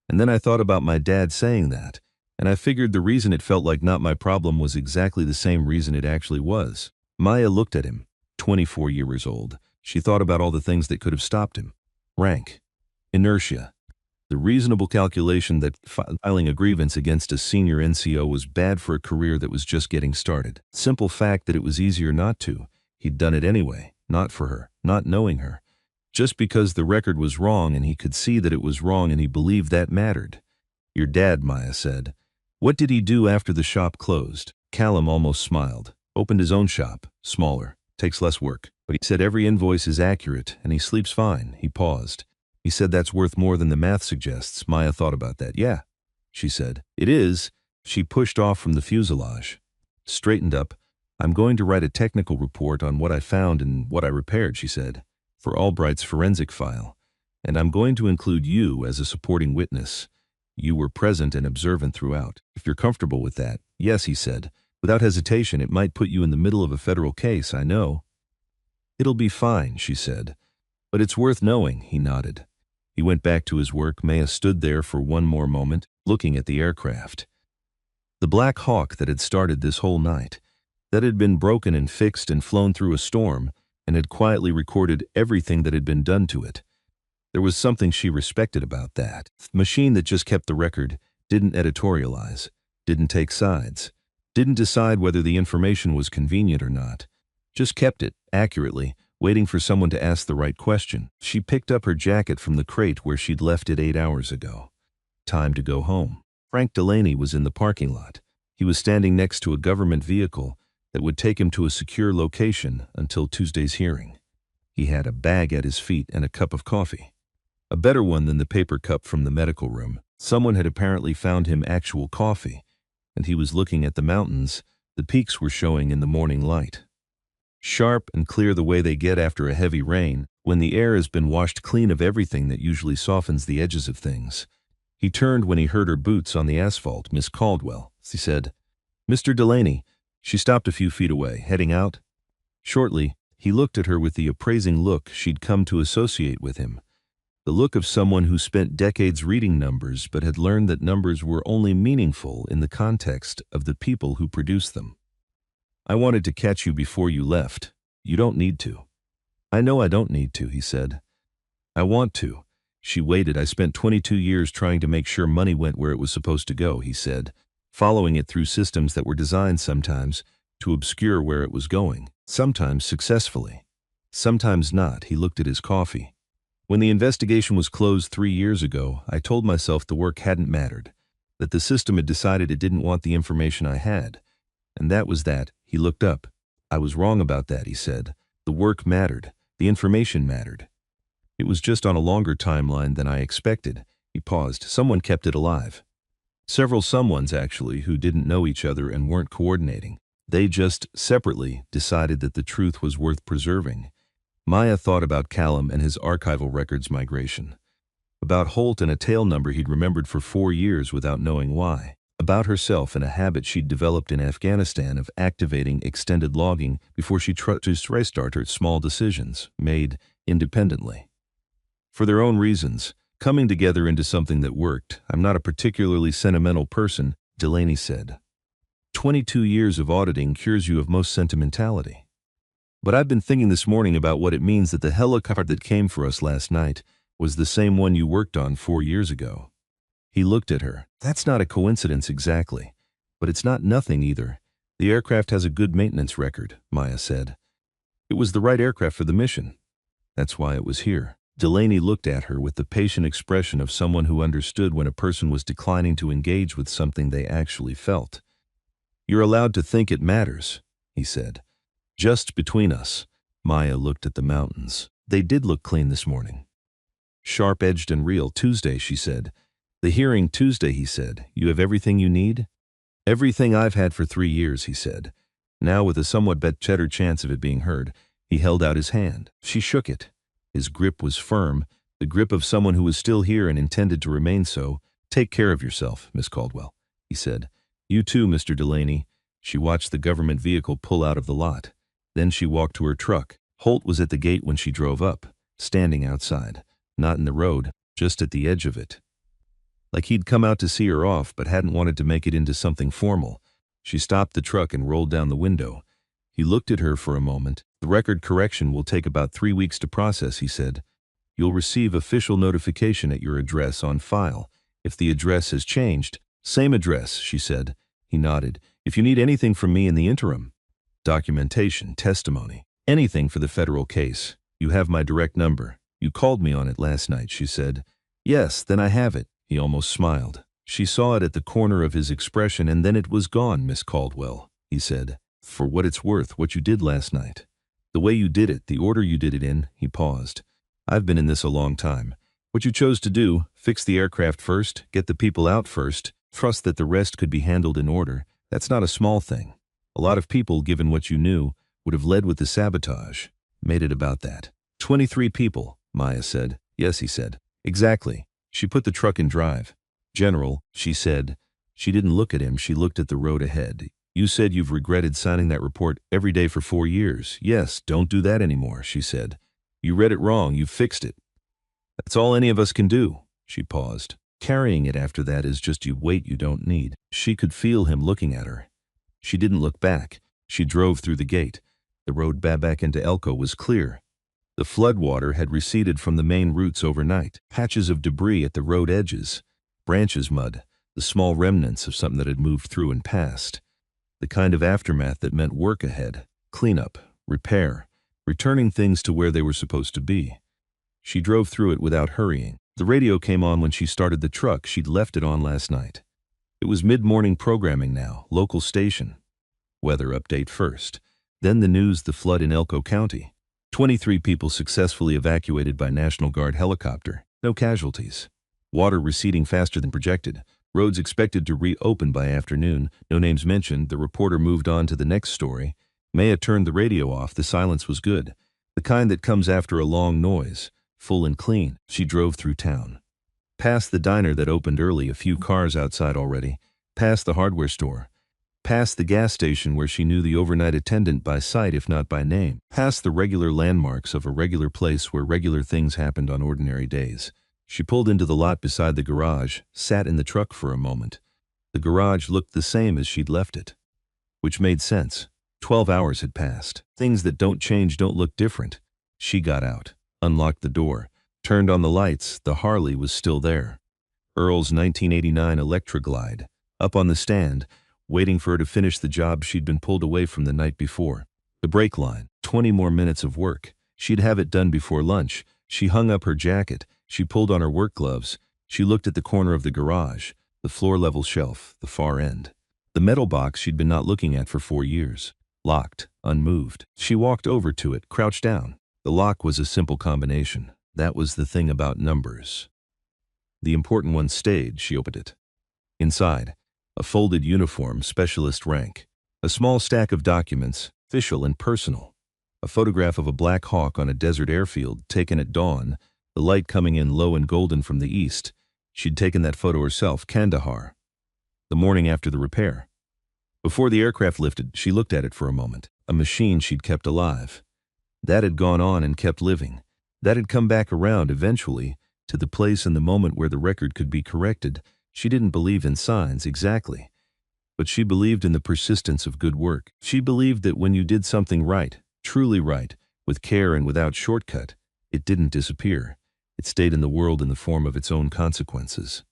A: And then I thought about my dad saying that, and I figured the reason it felt like not my problem was exactly the same reason it actually was. Maya looked at him, 24 years old. She thought about all the things that could have stopped him. Rank. Inertia. The reasonable calculation that filing a grievance against a senior NCO was bad for a career that was just getting started. Simple fact that it was easier not to. He'd done it anyway, not for her, not knowing her. Just because the record was wrong and he could see that it was wrong and he believed that mattered. Your dad, Maya said. What did he do after the shop closed? Callum almost smiled. Opened his own shop. Smaller. Takes less work. But he said every invoice is accurate and he sleeps fine. He paused. He said that's worth more than the math suggests. Maya thought about that. Yeah, she said. It is. She pushed off from the fuselage. Straightened up. I'm going to write a technical report on what I found and what I repaired, she said, for Albright's forensic file. And I'm going to include you as a supporting witness. You were present and observant throughout. If you're comfortable with that. Yes, he said. Without hesitation, it might put you in the middle of a federal case, I know. It'll be fine, she said. But it's worth knowing, he nodded. He went back to his work. Maya stood there for one more moment, looking at the aircraft. The Black Hawk that had started this whole night, that had been broken and fixed and flown through a storm, and had quietly recorded everything that had been done to it. There was something she respected about that. The machine that just kept the record, didn't editorialize, didn't take sides, didn't decide whether the information was convenient or not. Just kept it, accurately, waiting for someone to ask the right question. She picked up her jacket from the crate where she'd left it 8 hours ago. Time to go home. Frank Delaney was in the parking lot. He was standing next to a government vehicle that would take him to a secure location until Tuesday's hearing. He had a bag at his feet and a cup of coffee. A better one than the paper cup from the medical room. Someone had apparently found him actual coffee, and he was looking at the mountains. The peaks were showing in the morning light. Sharp and clear the way they get after a heavy rain, when the air has been washed clean of everything that usually softens the edges of things. He turned when he heard her boots on the asphalt. Miss Caldwell, he said. Mr. Delaney. She stopped a few feet away, heading out. Shortly, he looked at her with the appraising look she'd come to associate with him. The look of someone who spent decades reading numbers but had learned that numbers were only meaningful in the context of the people who produced them. I wanted to catch you before you left. You don't need to. I know I don't need to, he said. I want to. She waited. I spent 22 years trying to make sure money went where it was supposed to go, he said, following it through systems that were designed sometimes to obscure where it was going, sometimes successfully, sometimes not. He looked at his coffee. When the investigation was closed 3 years ago, I told myself the work hadn't mattered, that the system had decided it didn't want the information I had. And that was that. He looked up. I was wrong about that, he said. The work mattered. The information mattered. It was just on a longer timeline than I expected. He paused. Someone kept it alive. Several someones, actually, who didn't know each other and weren't coordinating. They just, separately, decided that the truth was worth preserving. Maya thought about Callum and his archival records migration. About Holt and a tail number he'd remembered for 4 years without knowing why. About herself and a habit she'd developed in Afghanistan of activating extended logging before she tried to restart her small decisions, made independently. For their own reasons, coming together into something that worked. I'm not a particularly sentimental person, Delaney said. 22 years of auditing cures you of most sentimentality. But I've been thinking this morning about what it means that the helicopter that came for us last night was the same one you worked on 4 years ago. He looked at her. That's not a coincidence exactly, but it's not nothing either. The aircraft has a good maintenance record, Maya said. It was the right aircraft for the mission. That's why it was here. Delaney looked at her with the patient expression of someone who understood when a person was declining to engage with something they actually felt. You're allowed to think it matters, he said. Just between us. Maya looked at the mountains. They did look clean this morning. Sharp-edged and real. Tuesday, she said. The hearing Tuesday, he said. You have everything you need? Everything I've had for 3 years, he said. Now, with a somewhat better chance of it being heard, he held out his hand. She shook it. His grip was firm, the grip of someone who was still here and intended to remain so. Take care of yourself, Miss Caldwell, he said. You too, Mr. Delaney. She watched the government vehicle pull out of the lot. Then she walked to her truck. Holt was at the gate when she drove up, standing outside, not in the road, just at the edge of it. Like he'd come out to see her off but hadn't wanted to make it into something formal. She stopped the truck and rolled down the window. He looked at her for a moment. The record correction will take about 3 weeks to process, he said. You'll receive official notification at your address on file. If the address has changed, same address, she said. He nodded. If you need anything from me in the interim, documentation, testimony, anything for the federal case, you have my direct number. You called me on it last night, she said. Yes, then I have it. He almost smiled. She saw it at the corner of his expression, and then it was gone, Miss Caldwell, he said. For what it's worth, what you did last night. The way you did it, the order you did it in, he paused. I've been in this a long time. What you chose to do, fix the aircraft first, get the people out first, trust that the rest could be handled in order, that's not a small thing. A lot of people, given what you knew, would have led with the sabotage. Made it about that. 23 people, Maya said. Yes, he said. Exactly. She put the truck in drive. General, she said. She didn't look at him, she looked at the road ahead. You said you've regretted signing that report every day for 4 years. Yes, don't do that anymore, she said. You read it wrong, you fixed it. That's all any of us can do. She paused. Carrying it after that is just weight you don't need. She could feel him looking at her. She didn't look back. She drove through the gate. The road back into Elko was clear. The floodwater had receded from the main routes overnight. Patches of debris at the road edges. Branches mud. The small remnants of something that had moved through and passed. The kind of aftermath that meant work ahead. Cleanup. Repair. Returning things to where they were supposed to be. She drove through it without hurrying. The radio came on when she started the truck. She'd left it on last night. It was mid-morning programming now. Local station. Weather update first. Then the news, the flood in Elko County. 23 people successfully evacuated by National Guard helicopter. No casualties. Water receding faster than projected. Roads expected to reopen by afternoon. No names mentioned. The reporter moved on to the next story. Maya turned the radio off. The silence was good. The kind that comes after a long noise. Full and clean. She drove through town. Past the diner that opened early, a few cars outside already. Past the hardware store. Past the gas station where she knew the overnight attendant by sight if not by name. Past the regular landmarks of a regular place where regular things happened on ordinary days. She pulled into the lot beside the garage, sat in the truck for a moment. The garage looked the same as she'd left it. Which made sense. 12 hours had passed. Things that don't change don't look different. She got out, unlocked the door, turned on the lights. The Harley was still there. Earl's 1989 Electroglide, up on the stand, waiting for her to finish the job she'd been pulled away from the night before. The brake line, 20 more minutes of work. She'd have it done before lunch. She hung up her jacket. She pulled on her work gloves. She looked at the corner of the garage. The floor-level shelf, the far end. The metal box she'd been not looking at for 4 years. Locked, unmoved. She walked over to it, crouched down. The lock was a simple combination. That was the thing about numbers. The important one stayed. She opened it. Inside, a folded uniform, specialist rank. A small stack of documents, official and personal. A photograph of a Black Hawk on a desert airfield, taken at dawn, the light coming in low and golden from the east. She'd taken that photo herself, Kandahar, the morning after the repair. Before the aircraft lifted, she looked at it for a moment. A machine she'd kept alive. That had gone on and kept living. That had come back around eventually to the place and the moment where the record could be corrected. She didn't believe in signs exactly, but she believed in the persistence of good work. She believed that when you did something right, truly right, with care and without shortcut, it didn't disappear. It stayed in the world in the form of its own consequences.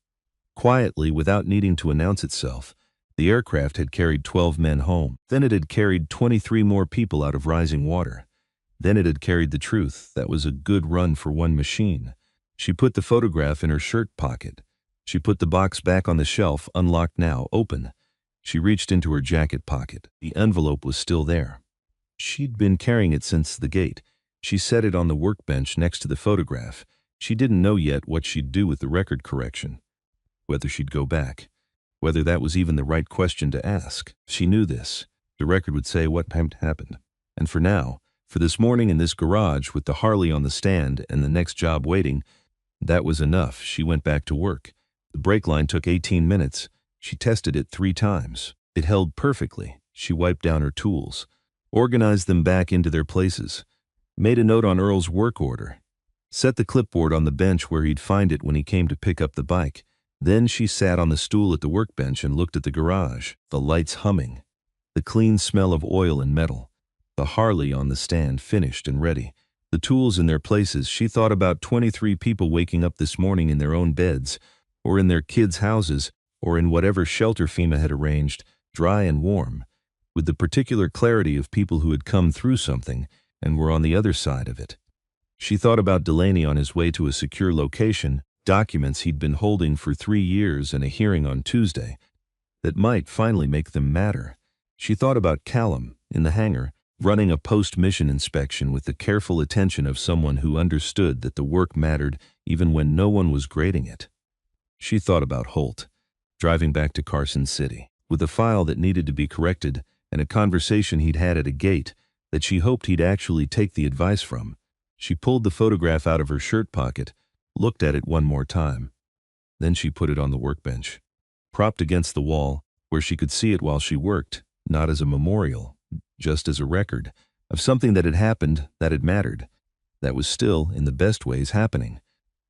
A: Quietly, without needing to announce itself, the aircraft had carried 12 men home. Then it had carried 23 more people out of rising water. Then it had carried the truth. That was a good run for one machine. She put the photograph in her shirt pocket. She put the box back on the shelf, unlocked now, open. She reached into her jacket pocket. The envelope was still there. She'd been carrying it since the gate. She set it on the workbench next to the photograph. She didn't know yet what she'd do with the record correction. Whether she'd go back. Whether that was even the right question to ask. She knew this. The record would say what happened. And for now, for this morning in this garage with the Harley on the stand and the next job waiting, that was enough. She went back to work. The brake line took 18 minutes. She tested it 3 times. It held perfectly. She wiped down her tools, organized them back into their places, made a note on Earl's work order, set the clipboard on the bench where he'd find it when he came to pick up the bike. Then she sat on the stool at the workbench and looked at the garage, the lights humming, the clean smell of oil and metal, the Harley on the stand finished and ready, the tools in their places. She thought about 23 people waking up this morning in their own beds, or in their kids' houses, or in whatever shelter FEMA had arranged, dry and warm, with the particular clarity of people who had come through something and were on the other side of it. She thought about Delaney on his way to a secure location, documents he'd been holding for 3 years and a hearing on Tuesday that might finally make them matter. She thought about Callum, in the hangar, running a post-mission inspection with the careful attention of someone who understood that the work mattered even when no one was grading it. She thought about Holt, driving back to Carson City, with a file that needed to be corrected and a conversation he'd had at a gate that she hoped he'd actually take the advice from. She pulled the photograph out of her shirt pocket, looked at it one more time. Then she put it on the workbench, propped against the wall, where she could see it while she worked, not as a memorial, just as a record of something that had happened, that had mattered, that was still, in the best ways, happening.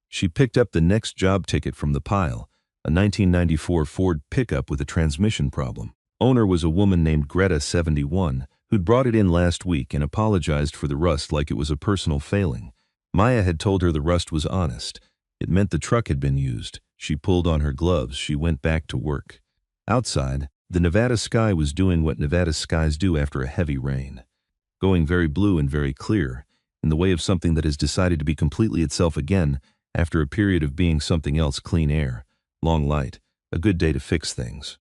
A: She picked up the next job ticket from the pile, a 1994 Ford pickup with a transmission problem. Owner was a woman named Greta, 71, who'd brought it in last week and apologized for the rust like it was a personal failing. Maya had told her the rust was honest. It meant the truck had been used. She pulled on her gloves. She went back to work. Outside, the Nevada sky was doing what Nevada skies do after a heavy rain, going very blue and very clear, in the way of something that has decided to be completely itself again after a period of being something else. Clean air, long light, a good day to fix things.